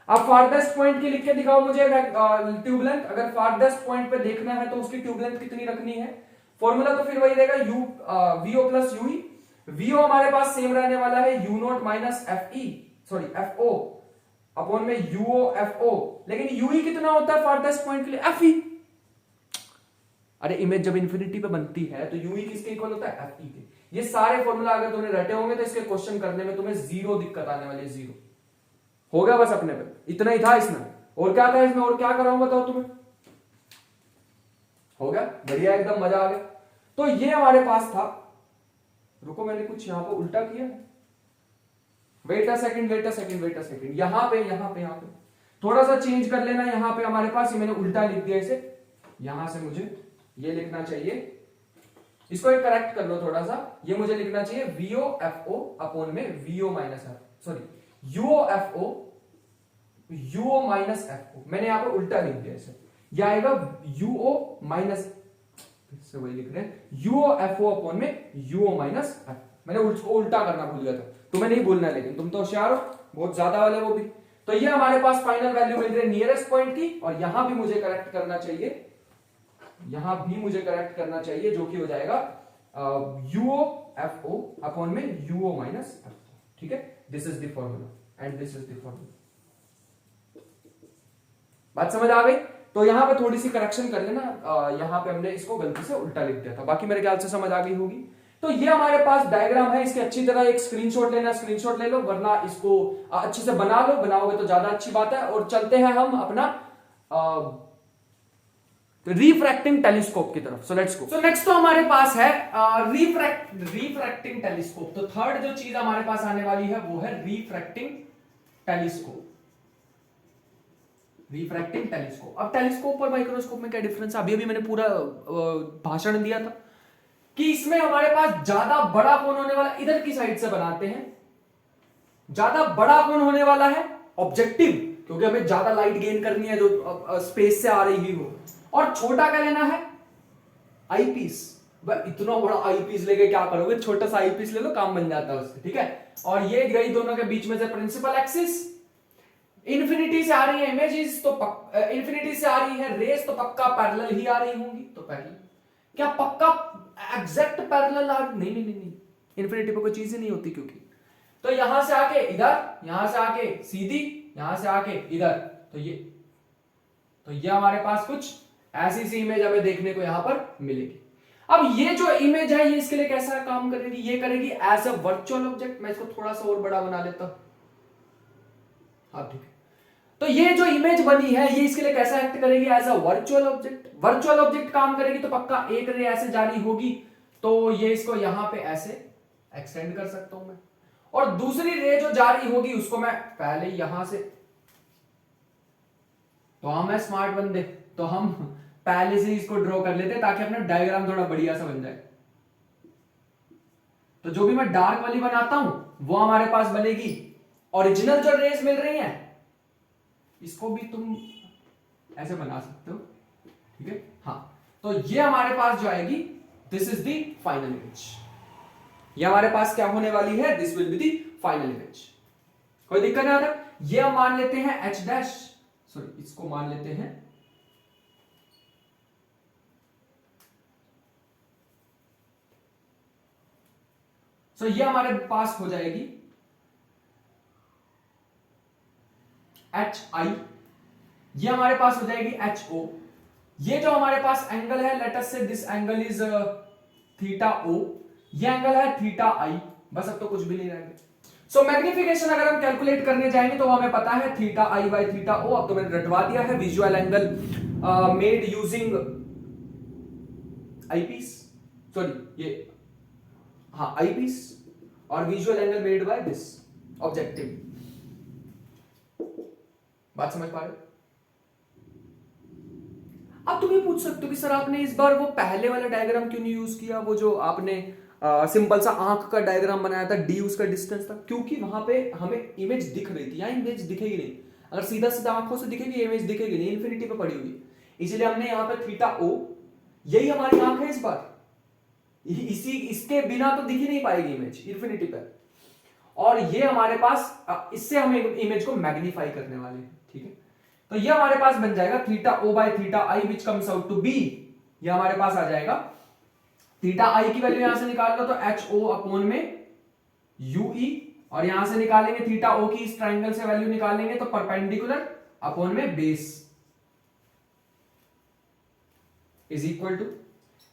अब फारदेस्ट पॉइंट की लिख के दिखाओ मुझे ट्यूब लेंथ, अगर फारदेस्ट पॉइंट पे देखना है तो उसकी ट्यूब लेंथ कितनी रखनी है? फॉर्मूला तो फिर वही रहेगा U V O plus U E, V O हमारे पास सेम रहने वाला है U not minus F E sorry F O upon में यूओ एफ ओ, लेकिन यूई कितना होता है फारदेस्ट पॉइंट के लिए? F E. अरे इमेज जब इंफिनिटी पे बनती है तो यूई किसके इक्वल होता है? एफ ई के। ये सारे फॉर्मूला अगर तुमने रटे होंगे तो इसके क्वेश्चन करने में तुम्हें जीरो दिक्कत आने वाली है, जीरो हो गया बस अपने पे, इतना ही था इसमें, और क्या था इसमें, और क्या कराऊं बताओ तुम्हें? हो गया बढ़िया, एकदम मजा आ गया। तो ये हमारे पास था, रुको मैंने कुछ यहां पर उल्टा किया, wait a second wait a second wait a second, यहां पे थोड़ा सा चेंज कर लेना, यहां पे हमारे पास ये मैंने उल्टा लिख दिया इसे, यहां से मुझे ये लिखना चाहिए, इसको एक करेक्ट कर लो थोड़ा सा, ये मुझे लिखना चाहिए वीओ एफ ओ अपॉन में VO minus F sorry UO F O UO minus F O, मैंने यहां पर उल्टा लिख दिया इसे, यह आएगा यूओ माइनस, फिर से वही लिख रहे हैं यूओ एफ ओ अपॉन में यूओ माइनस एफ, मैंने उसको उल्टा करना भूल गया था, तुम्हें नहीं भूलना, लेकिन तुम तो होशियार हो बहुत ज्यादा वाले वो भी। तो ये हमारे पास फाइनल वैल्यू मिल रही है नियरेस्ट पॉइंट की, और यहां भी मुझे करेक्ट करना चाहिए, यहां भी मुझे करेक्ट करना चाहिए, जो कि हो जाएगा यूओ एफ ओ अपॉन में यूओ माइनस एफ, ठीक है, this is the formula and this is the formula. बात समझ आ गई? तो यहां पे थोड़ी सी करेक्शन कर लेना, यहां पे हमने इसको गलती से उल्टा लिख दिया था, बाकी मेरे ख्याल से समझ आ गई होगी। तो ये हमारे पास डायग्राम है, इसके अच्छी तरह एक स्क्रीनशॉट लेना, स्क्रीनशॉट ले लो, वरना इसको अच्छे से बना लो, बनाओगे तो ज्यादा अच्छी बात है। और चलते हैं हम अपना रिफ्रैक्टिंग टेलीस्कोप की तरफ। So let's go. So next तो हमारे पास है रिफ्रैक्टिंग टेलीस्कोप। तो थर्ड जो चीज हमारे पास आने वाली है वो है रिफ्रैक्टिंग टेलीस्कोप। Refracting telescope. अब टेलीस्कोप और माइक्रोस्कोप में क्या डिफरेंस है? अभी अभी मैंने पूरा भाषण दिया था कि इसमें हमारे पास ज्यादा बड़ा कौन होने वाला, इधर की साइड से बनाते हैं, ज्यादा बड़ा कौन होने वाला है? ऑब्जेक्टिव, क्योंकि हमें ज्यादा लाइट गेन करनी है जो स्पेस से आ रही है वो, और छोटा क्या लेना है? आईपीस। इतना बड़ा आईपीस लेके क्या करोगे? छोटा सा आईपीस ले लो, काम बन जाता है उससे, ठीक है। और ये गई दोनों के बीच में से प्रिंसिपल एक्सिस, इन्फिनिटी से आ रही है इमेजेस तो इन्फिनिटी से आ रही है रेस, तो पक्का पैरेलल ही आ रही होंगी, तो पैरेलल क्या पक्का एग्जैक्ट पैरेलल आ? नहीं नहीं नहीं, इन्फिनिटी पे कोई चीज ही नहीं होती, क्योंकि तो यहां से आके इधर, यहां से आके सीधी, यहां से आके इधर, तो ये हमारे पास कुछ ऐसी सी इमेज हमें देखने को यहां पर मिलेगी। अब ये जो इमेज है ये इसके लिए कैसा काम करेगी? ये करेगी एज अ वर्चुअल ऑब्जेक्ट। मैं इसको थोड़ा सा और बड़ा बना लेता हूं, हाँ ठीक है। तो ये जो इमेज बनी है ये इसके लिए कैसा एक्ट करेगी? As a virtual object. Virtual object काम करेगी तो पक्का एक रे ऐसे जारी होगी, तो ये इसको यहां पे ऐसे एक्सटेंड कर सकता हूं मैं, और दूसरी रे जो जारी होगी उसको मैं पहले यहां से, तो हम है स्मार्ट बंदे, तो हम पहले से इसको ड्रॉ कर लेते ताकि अपना डायग्राम थोड़ा बढ़िया सा बन जाए। तो जो भी मैं डार्क वाली बनाता हूं वो हमारे पास बनेगी ओरिजिनल जो रेस मिल रही हैं, इसको भी तुम ऐसे बना सकते हो, ठीक है। हाँ, तो ये हमारे पास जो आएगी, this is the final image. ये हमारे पास क्या होने वाली है? This will be the final image. कोई दिक्कत नहीं आता? ये हम मान लेते हैं एच डैश, सॉरी इसको मान लेते हैं सो ये हमारे पास हो जाएगी एच आई, ये हमारे पास हो जाएगी एच ओ। ये जो हमारे पास एंगल है, लेट अस से दिस एंगल इज थीटा ओ, ये एंगल है थीटा आई, बस अब तो कुछ भी नहीं रहेगा। सो मैग्निफिकेशन अगर हम कैलकुलेट करने जाएंगे तो हमें पता है थीटा आई बाई थीटा ओ, अब तो मैंने रटवा दिया है। Visual angle made using eyepiece, sorry ये हाँ आईपीस, और visual angle made by this objective. बात समझ पा रहे हो? अब तुम ये पूछ सकते हो कि सर आपने इस बार वो पहले वाला डायग्राम क्यों नहीं यूज किया, वो जो आपने सिंपल सा आंख का डायग्राम बनाया था, डी उसका डिस्टेंस था। क्योंकि वहां पे हमें इमेज दिख रही थी, यहाँ इमेज दिखेगी नहीं। अगर सीधा सीधा आंखों से दिखेगी इमेज दिखेगी नहीं, इन्फिनिटी पे पड़ी हुई है, इसलिए हमने यहाँ पे थीटा ओ, यही हमारी आंख है इस बार, इसी इसके बिना तो दिख ही नहीं पाएगी इमेज इन्फिनिटी पे। और ये हमारे पास इससे हम इमेज को मैग्नीफाई करने वाले हैं, ठीक है। तो ये हमारे पास बन जाएगा theta O by theta I which comes out to be, ये हमारे पास आ जाएगा। थीटा आई की वैल्यू यहां से निकाल लो तो एच ओ अपॉन में यू ई, और यहां से निकालेंगे थीटा ओ की इस ट्राइंगल से वैल्यू निकालेंगे तो परपेंडिकुलर अपॉन में base is equal to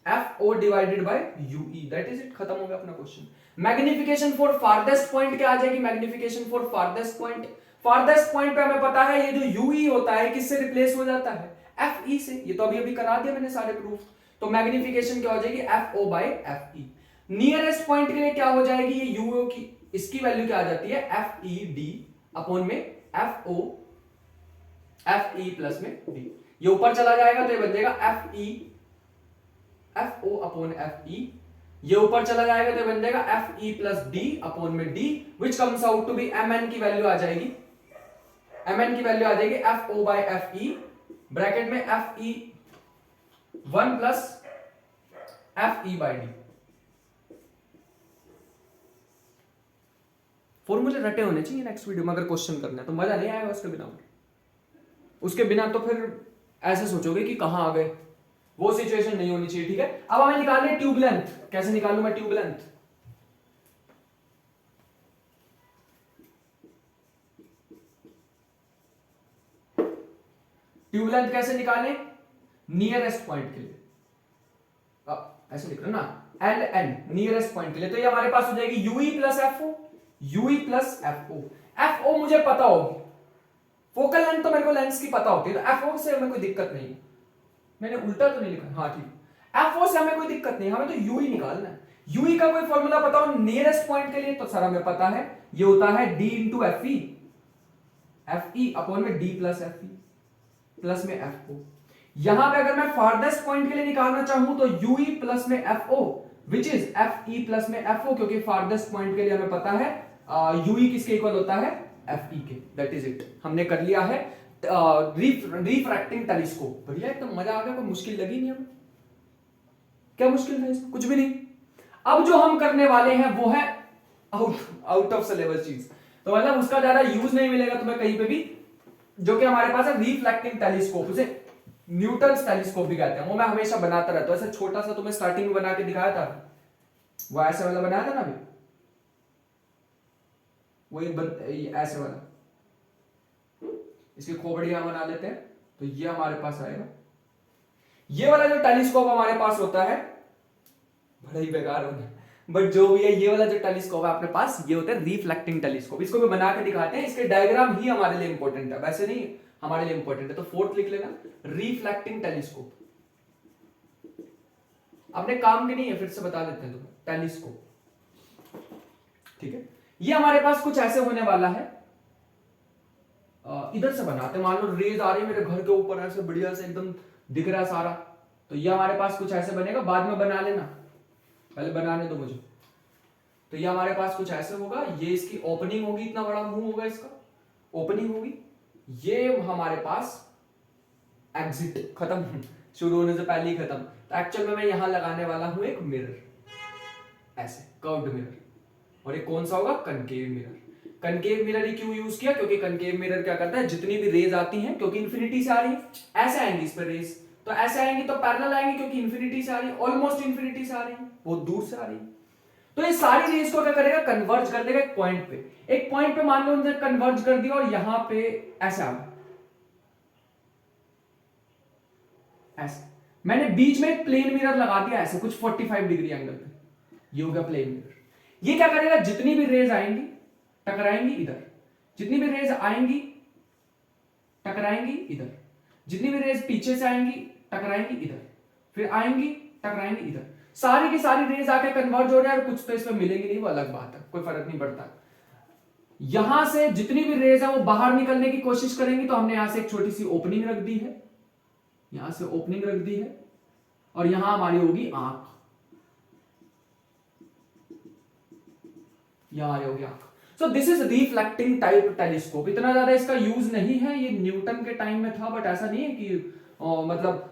F O divided by U E, that is it, खत्म हो गया अपना question. Magnification for farthest point क्या आ जाएगी? Magnification for farthest point, farthest point पे हमें पता है ये जो यू ई होता है किससे रिप्लेस हो जाता है? एफ ई से, ये तो अभी अभी करा दिया मैंने सारे प्रूफ। तो मैग्निफिकेशन क्या हो जाएगी? F O by F E. Nearest point के लिए क्या हो जाएगी? ये यू ओ की इसकी वैल्यू क्या आ जाती है? एफ ई डी अपॉन में F O, F E plus में डी, ये ऊपर चला जाएगा तो ये बन जाएगा F E F O upon F E, ये ऊपर चला जाएगा तो बन जाएगा F E plus D upon में D, which comes out to be M N की वैल्यू आ जाएगी, एम एन की वैल्यू आ जाएगी F O by F E, bracket में F E one plus F ई बाय डी। फॉर्मूले रटे होने चाहिए नेक्स्ट वीडियो में, अगर क्वेश्चन करना है तो मजा नहीं आएगा उसके बिना। उसके बिना तो फिर ऐसे सोचोगे कि कहां आ गए, वो सिचुएशन नहीं होनी चाहिए, ठीक है। अब हमें निकालनी है ट्यूब लेंथ, कैसे निकालूं मैं ट्यूब लेंथ? ट्यूब लेंथ कैसे निकालें? नियरेस्ट पॉइंट के लिए ऐसे लिख रहे ना, एल एन नियरेस्ट पॉइंट के लिए, तो ये हमारे पास हो जाएगी UE plus F O, UE plus F O. F O मुझे पता होगी, फोकल लेंथ तो मेरे को लेंस की पता होती है, तो एफ ओ से हमें कोई दिक्कत नहीं है। मैंने उल्टा तो नहीं लिखा, हाँ ठीक। एफ ओ से हमें कोई दिक्कत नहीं, हमें तो यू ही निकालना है। यू ही का कोई फॉर्मूला पता हो नियरेस्ट पॉइंट के लिए? तो सर हमें पता है, ये होता है D into F E, F E upon में D plus F E plus में एफ ओ। यहां पे अगर मैं फारदेस्ट पॉइंट के लिए निकालना चाहूं तो यू ई प्लस में F O which is F E plus में एफ ओ, क्योंकि फारदेस्ट पॉइंट के लिए हमें पता है यू ई किसके इक्वल होता है? एफ ई के, दैट इज इट। हमने कर लिया है रिफ्रैक्टिंग टेलीस्कोप। बढ़िया, एकदम मजा आ गया, कोई मुश्किल लगी नहीं हमें। क्या मुश्किल है इसमें? कुछ भी नहीं। अब जो हम करने वाले हैं वो है आउट ऑफ सिलेबस चीज, तो मतलब उसका ज्यादा यूज नहीं मिलेगा तुम्हें कहीं पे भी, जो कि हमारे पास है रिफ्लेक्टिंग टेलीस्कोप, उसे न्यूटन्स टेलीस्कोप भी कहते हैं। वो मैं हमेशा बनाता रहता हूं, ऐसा छोटा सा तुम्हें स्टार्टिंग में बना के दिखाया था, वो ऐसे वाला बनाया था ना अभी, वही ऐसे वाला, इसकी खोपड़ियां बना लेते हैं तो ये हमारे पास आएगा। ये वाला जो टेलीस्कोप हमारे पास होता है बड़ा ही बेकार होता है, बट जो भी है, ये वाला जो टेलीस्कोप है अपने पास, ये होता है रिफ्लेक्टिंग टेलीस्कोप। इसको भी बना के दिखाते हैं, इसके डायग्राम ही हमारे लिए इंपॉर्टेंट है, वैसे नहीं हमारे लिए इंपॉर्टेंट है। तो फोर्थ लिख लेना, रिफ्लेक्टिंग टेलीस्कोप। अपने काम के नहीं है, फिर से बता देते हैं तुम्हें, टेलीस्कोप, ठीक है। ये हमारे पास कुछ ऐसे होने वाला है, इधर से बनाते हैं, मान लो रेज आ रही है मेरे घर के ऊपर, ऐसे बढ़िया से एकदम दिख रहा है सारा, तो ये हमारे पास कुछ ऐसे बनेगा, बाद में बना लेना, पहले बनाने दो मुझे। तो ये हमारे पास कुछ ऐसे होगा, ये इसकी ओपनिंग होगी, इतना बड़ा मुंह होगा इसका, ओपनिंग होगी। ये हमारे पास एग्जिट, खत्म, शुरू होने से पहले ही खत्म। तो एक्चुअल में मैं यहां लगाने वाला हूं एक मिरर, ऐसे कर्व्ड मिरर, और ये कौन सा होगा? Concave mirror. कनकेव मिरर ही क्यों यूज किया? क्योंकि कनकेव मिरर क्या करता है, जितनी भी रेज आती हैं, क्योंकि इंफिनिटी से आ रही है, ऐसे आएंगी इस पर रेज, तो ऐसे आएंगी तो पैरेलल आएंगी, क्योंकि इंफिनिटी से आ रही है, ऑलमोस्ट इंफिनिटी से आ रही है, बहुत दूर से आ रही है। तो ये सारी रेज को क्या करेगा? कन्वर्ज कर देगा एक पॉइंट पे। एक पॉइंट पे मान लो उन्होंने कन्वर्ज कर दिया और यहां पे ऐसे आ गया, ऐसे, मैंने बीच में एक प्लेन मिरर लगा दिया ऐसे कुछ 45 डिग्री एंगल पे, ये हो गया प्लेन मिरर। ये क्या करेगा, जितनी भी रेज आएंगी टकराएंगी इधर, जितनी भी रेज आएंगी टकराएंगी इधर, जितनी भी रेज पीछे से आएंगी टकराएंगी इधर, फिर आएंगी टकराएंगी इधर, सारी की सारी रेज आके कन्वर्ज हो रहा है और कुछ तो इसमें मिलेंगी नहीं, वो अलग बात है, कोई फर्क नहीं पड़ता। यहां से जितनी भी रेज है वो बाहर निकलने की कोशिश करेंगी, तो हमने यहां से एक छोटी सी ओपनिंग रख दी है, यहां से ओपनिंग रख दी है, और यहां हमारी होगी आंख, यहां आ होगी आंख। So this is reflecting type telescope. इतना ज्यादा इसका यूज नहीं है, ये न्यूटन के टाइम में था, बट ऐसा नहीं है कि मतलब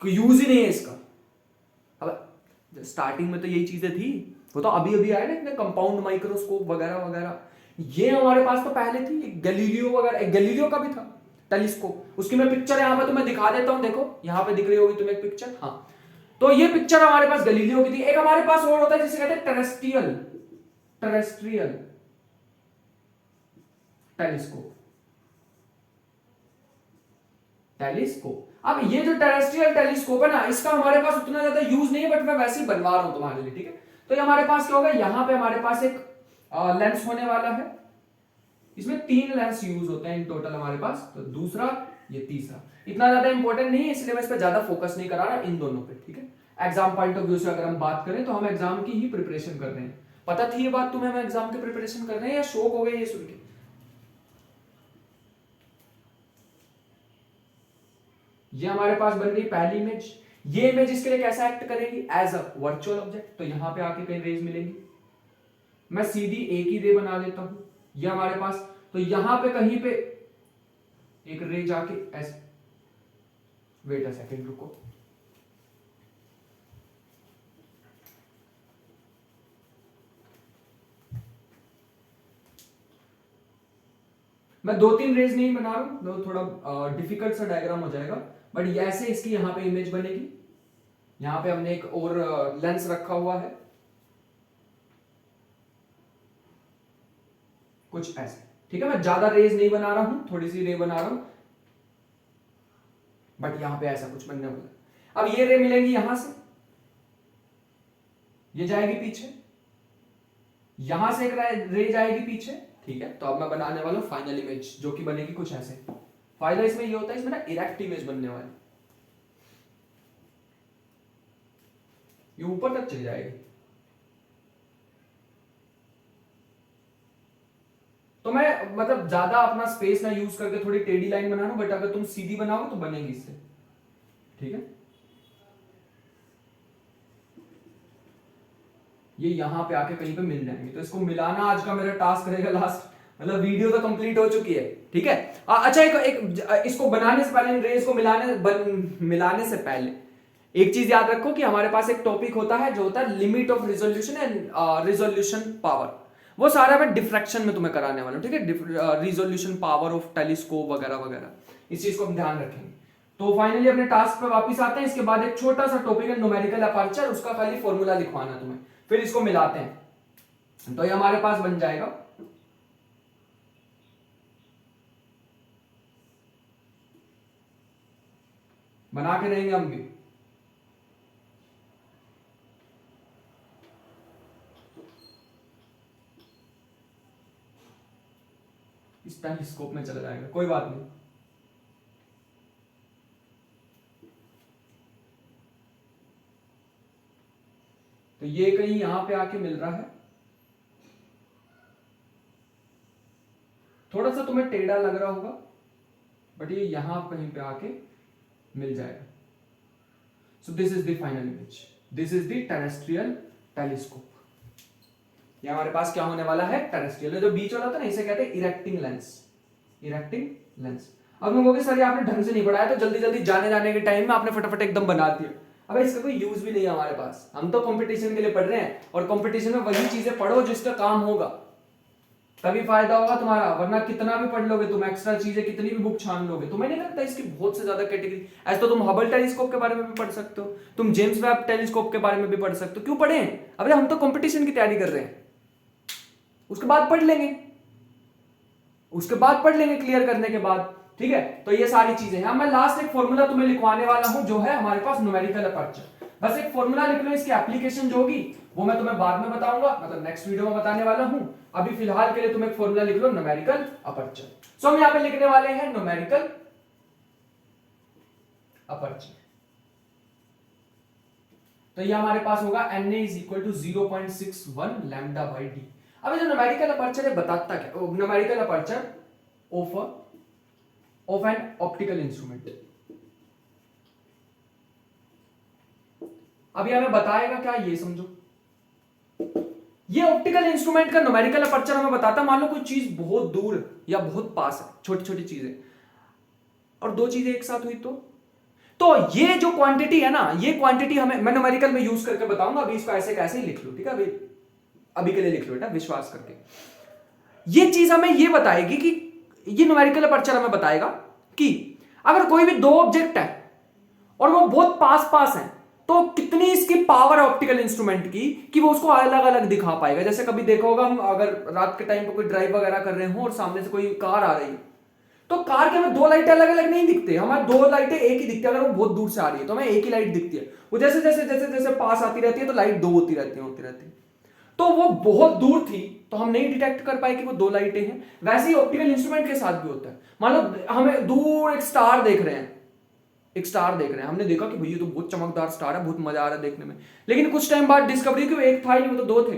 यूज ही नहीं है इसका। अब स्टार्टिंग में तो यही चीजें थी, वो तो अभी अभी आए ना इतने कंपाउंड माइक्रोस्कोप वगैरह वगैरह, ये हमारे पास तो पहले थी। गैलीलियो वगैरह, गैलीलियो का भी था टेलीस्कोप, उसकी मैं पिक्चर यहां पे तुम्हें दिखा देता हूं, देखो यहां पे दिख रही होगी तुम्हें एक पिक्चर। हाँ, तो ये पिक्चर हमारे पास गैलीलियो की थी। एक हमारे पास और होता है जिसे कहते हैं टेरेस्ट्रियल टेलीस्कोप। अब ये जो टेरेस्ट्रियल टेलीस्कोप है ना, इसका हमारे पास उतना ज्यादा यूज नहीं है, बट मैं वैसे ही बनवा रहा हूं तुम्हारे लिए, ठीक है। तो ये हमारे पास क्या होगा, यहां पे हमारे पास एक लेंस होने वाला है, इसमें 3 लेंस यूज होते हैं इन टोटल हमारे पास, तो दूसरा ये तीसरा इतना ज्यादा इंपॉर्टेंट नहीं है, इसलिए मैं इस पर ज्यादा फोकस नहीं करा रहा, इन दोनों पे, ठीक है। एग्जाम पॉइंट ऑफ व्यू से अगर हम बात करें तो हम एग्जाम की ही प्रिपरेशन कर रहे हैं। पता थी ये बात तुम्हें, हम एग्जाम की प्रिपरेशन कर रहे हैं, या शौक हो गया ये सुन के? ये हमारे पास बन गई पहली इमेज। ये इमेज इसके लिए कैसा एक्ट करेगी, एज अ वर्चुअल ऑब्जेक्ट, तो यहां पे आके कई रेज मिलेंगी, मैं सीधी एक ही रे बना देता हूं, ये हमारे पास, तो यहां पे कहीं पे एक रे जाके ऐसे, वेट अ सेकंड रुको, मैं 2-3 रेज नहीं बना रहा हूं, तो थोड़ा डिफिकल्ट सा डायग्राम हो जाएगा, बट ऐसे इसकी यहां पे इमेज बनेगी। यहां पे हमने एक और लेंस रखा हुआ है, कुछ ऐसे, ठीक है। मैं ज्यादा रेज नहीं बना रहा हूं, थोड़ी सी रे बना रहा हूं, बट यहां पे ऐसा कुछ बनने वाला है। अब ये रे मिलेंगी यहां से, ये जाएगी पीछे, यहां से एक रे जाएगी पीछे, ठीक है। तो अब मैं बनाने वाला हूं फाइनल इमेज, जो कि बनेगी कुछ ऐसे। फायदा इसमें ये होता है, इसमें ना इरेक्ट इमेज बनने वाली, ये ऊपर तक चली जाएगी। तो मैं मतलब ज्यादा अपना स्पेस ना यूज करके थोड़ी टेढ़ी लाइन बना रहा हूं, बट अगर तुम सीधी बनाओ तो बनेगी इससे, ठीक है। ये यहां पे आके कहीं पे मिल जाएंगे, तो इसको मिलाना आज का मेरा टास्क रहेगा लास्ट, मतलब वीडियो तो कंप्लीट हो चुकी है, ठीक है। अच्छा, एक इसको बनाने से पहले, रेज को मिलाने से पहले एक चीज याद रखो कि हमारे पास एक टॉपिक होता है जो होता है limit of resolution and resolution power, वो सारा मैं डिफ्रैक्शन में तुम्हें कराने वाला हूं, ठीक है। रिजोल्यूशन पावर ऑफ टेलीस्कोप वगैरह वगैरह, इस चीज को हम ध्यान रखेंगे। तो फाइनली अपने टास्क पे वापस आते हैं। इसके बाद एक छोटा सा टॉपिक है न्यूमेरिकल अपर्चर, उसका खाली फॉर्मूला लिखवाना तुम्हें, फिर इसको मिलाते हैं। तो ये हमारे पास बन जाएगा बना के रहेंगे हम भी। इस टेलीस्कोप में चला जाएगा, कोई बात नहीं। तो ये कहीं यहां पे आके मिल रहा है, थोड़ा सा तुम्हें टेढ़ा लग रहा होगा, बट ये यहां कहीं पे आके मिल जाएगा। So this is the final image, this is the terrestrial telescope. ये हमारे पास क्या होने वाला है, टेरेस्ट्रियल। जो बीच वाला होता है ना, इसे कहते हैं इरेक्टिंग लेंस, इरेक्टिंग लेंस। अब लोग सर ये आपने ढंग से नहीं पढ़ाया, तो जल्दी जल्दी जाने के टाइम में आपने फटाफट एकदम बना दिया। अब इसका कोई यूज भी नहीं है हमारे पास, हम तो कंपटीशन के लिए पढ़ रहे हैं, और कंपटीशन में वही चीजें पढ़ो जिसका काम होगा, तभी फायदा होगा तुम्हारा। वरना कितना भी पढ़ लोगे तुम, एक्स्ट्रा चीजें कितनी भी बुक छान लोगे, तुम्हें नहीं लगता इसकी बहुत से ज्यादा कैटेगरी। ऐसे तो तुम हबल टेलीस्कोप के बारे में भी पढ़ सकते हो, तुम जेम्स वेब टेलीस्कोप के बारे में भी पढ़ सकते हो, क्यों पढ़े? अबे हम तो कंपटीशन की तैयारी कर रहे हैं, उसके बाद पढ़ लेंगे, उसके बाद पढ़ लेंगे क्लियर करने के बाद। ठीक है, तो ये सारी चीजें हैं। मैं लास्ट एक फॉर्मूला तुम्हें लिखवाने वाला हूं जो है हमारे पास न्यूमेरिकल अपर्चर। बस एक फॉर्मूला लिख लो, इसकी एप्लीकेशन जो होगी वो मैं तुम्हें बाद में बताऊंगा, मतलब नेक्स्ट वीडियो में बताने वाला हूं। अभी फिलहाल के लिए तुम एक फॉर्मूला लिख लो, न्यूमेरिकल अपर्चर। सो हम यहां पे लिखने वाले हैं न्यूमेरिकल अपर्चर। तो ये हमारे पास होगा Na is equal to 0.61 lambda by D. अब जो न्यूमेरिकल अपर्चर है बताता क्या, numerical aperture of an optical instrument. अभी हमें बताएगा क्या, ये समझो। ये ऑप्टिकल इंस्ट्रूमेंट का न्यूमेरिकल अपर्चर हमें बताता, मान लो कोई चीज बहुत दूर या बहुत पास है, छोटी छोटी चीजें, और दो चीजें एक साथ हुई तो ये जो क्वांटिटी है ना, ये क्वांटिटी हमें मैं न्यूमेरिकल में यूज करके बताऊंगा। अभी इसको ऐसे कैसे ही लिख लो, ठीक है, अभी के लिए लिख लो बेटा, विश्वास करके। ये चीज हमें ये बताएगी कि ये न्यूमेरिकल अपर्चर हमें बताएगा कि अगर कोई भी दो ऑब्जेक्ट है और वो बहुत पास पास हैं, तो कितनी इसकी पावर है ऑप्टिकल इंस्ट्रूमेंट की कि वो उसको अलग अलग दिखा पाएगा। जैसे कभी देखा होगा, हम अगर रात के टाइम पे कोई ड्राइव वगैरह कर रहे हो और सामने से कोई कार आ रही है, तो कार के हमें दो लाइटें अलग अलग नहीं दिखते, हमें दो लाइटें एक ही दिखती है। अगर वो बहुत दूर से आ रही है तो हमें एक ही लाइट दिखती है, वो जैसे जैसे जैसे जैसे पास आती रहती है तो लाइट दो होती रहती है। तो वो बहुत दूर थी तो हम नहीं डिटेक्ट कर पाए कि वो दो लाइटें हैं। वैसे ही ऑप्टिकल इंस्ट्रूमेंट के साथ भी होता है। मान लो हमें दूर एक स्टार देख रहे हैं, हमने देखा कि भैया तो बहुत चमकदार स्टार है, बहुत मजा आ रहा है देखने में, लेकिन कुछ टाइम बाद डिस्कवरी कि वो एक था ही नहीं, वो तो दो थे।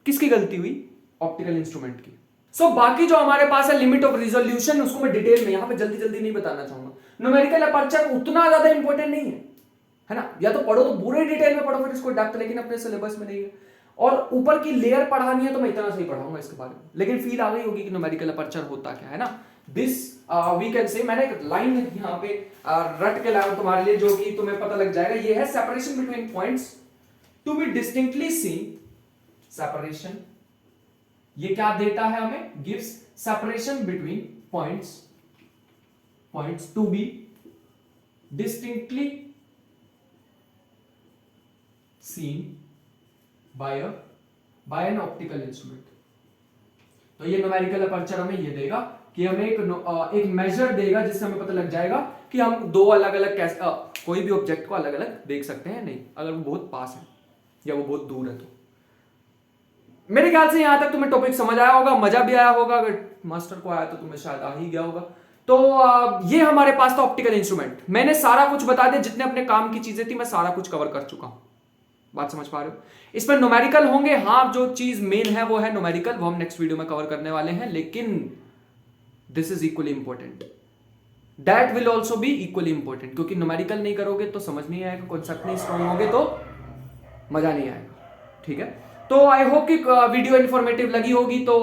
किसकी गलती हुई? ऑप्टिकल इंस्ट्रूमेंट की। सो बाकी जो हमारे पास है लिमिट ऑफ रिजोल्यूशन, उसको मैं डिटेल में यहां पे जल्दी जल्दी नहीं बताना चाहूंगा। न्यूमेरिकल अपर्चर उतना ज्यादा इंपॉर्टेंट नहीं है ना, या तो पढ़ो तो पूरे डिटेल में पढ़ो फिर इसको डेप्थ, लेकिन अपने सिलेबस में नहीं है। और ऊपर की लेयर पढ़ानी है तो मैं इतना सही पढ़ाऊंगा इसके बारे में, लेकिन फील आ गई होगी कि न्यूमेरिकल अपर्चर होता क्या है ना। दिस वी कैन से, मैंने एक लाइन यहां पे रट के लाया तुम्हारे लिए जो कि तुम्हें पता लग जाएगा। ये है separation between points to be distinctly seen. Separation ये क्या देता है हमें? Gives separation between points to be distinctly seen by an optical instrument. तो ये न्यूमेरिकल अपर्चर हमें ये देगा कि हमें एक मेजर देगा जिससे हमें पता लग जाएगा कि हम दो अलग अलग कैसे कोई भी ऑब्जेक्ट को अलग अलग देख सकते हैं नहीं, अगर वो बहुत पास है या वो बहुत दूर है। तो मेरे ख्याल से यहां तक तुम्हें टॉपिक समझ आया होगा, मजा भी आया होगा। अगर मास्टर को आया तो तुम्हें शायद आ ही गया होगा। तो ये हमारे पास था ऑप्टिकल इंस्ट्रूमेंट। मैंने सारा कुछ बता दिया, जितने अपने काम की चीजें थी मैं सारा कुछ कवर कर चुका हूं। बात समझ पा रहे हो? इसमें न्यूमेरिकल होंगे, हाँ, जो चीज मेन है वो है न्यूमेरिकल, वो हम नेक्स्ट वीडियो में कवर करने वाले हैं। लेकिन this is equally important, that will also be equally important, क्योंकि न्यूमेरिकल नहीं करोगे तो समझ नहीं आएगा, कॉन्सेप्ट नहीं स्ट्रॉन्ग होगे तो मजा नहीं आएगा। ठीक है, तो आई होप कि वीडियो इंफॉर्मेटिव लगी होगी। तो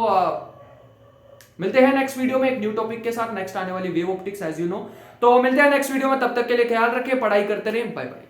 मिलते हैं नेक्स्ट वीडियो में एक न्यू टॉपिक के साथ, नेक्स्ट आने वाली wave optics as you know. तो मिलते हैं नेक्स्ट वीडियो में, तब तक के लिए ख्याल रखिए, पढ़ाई करते रहें, बाय बाय।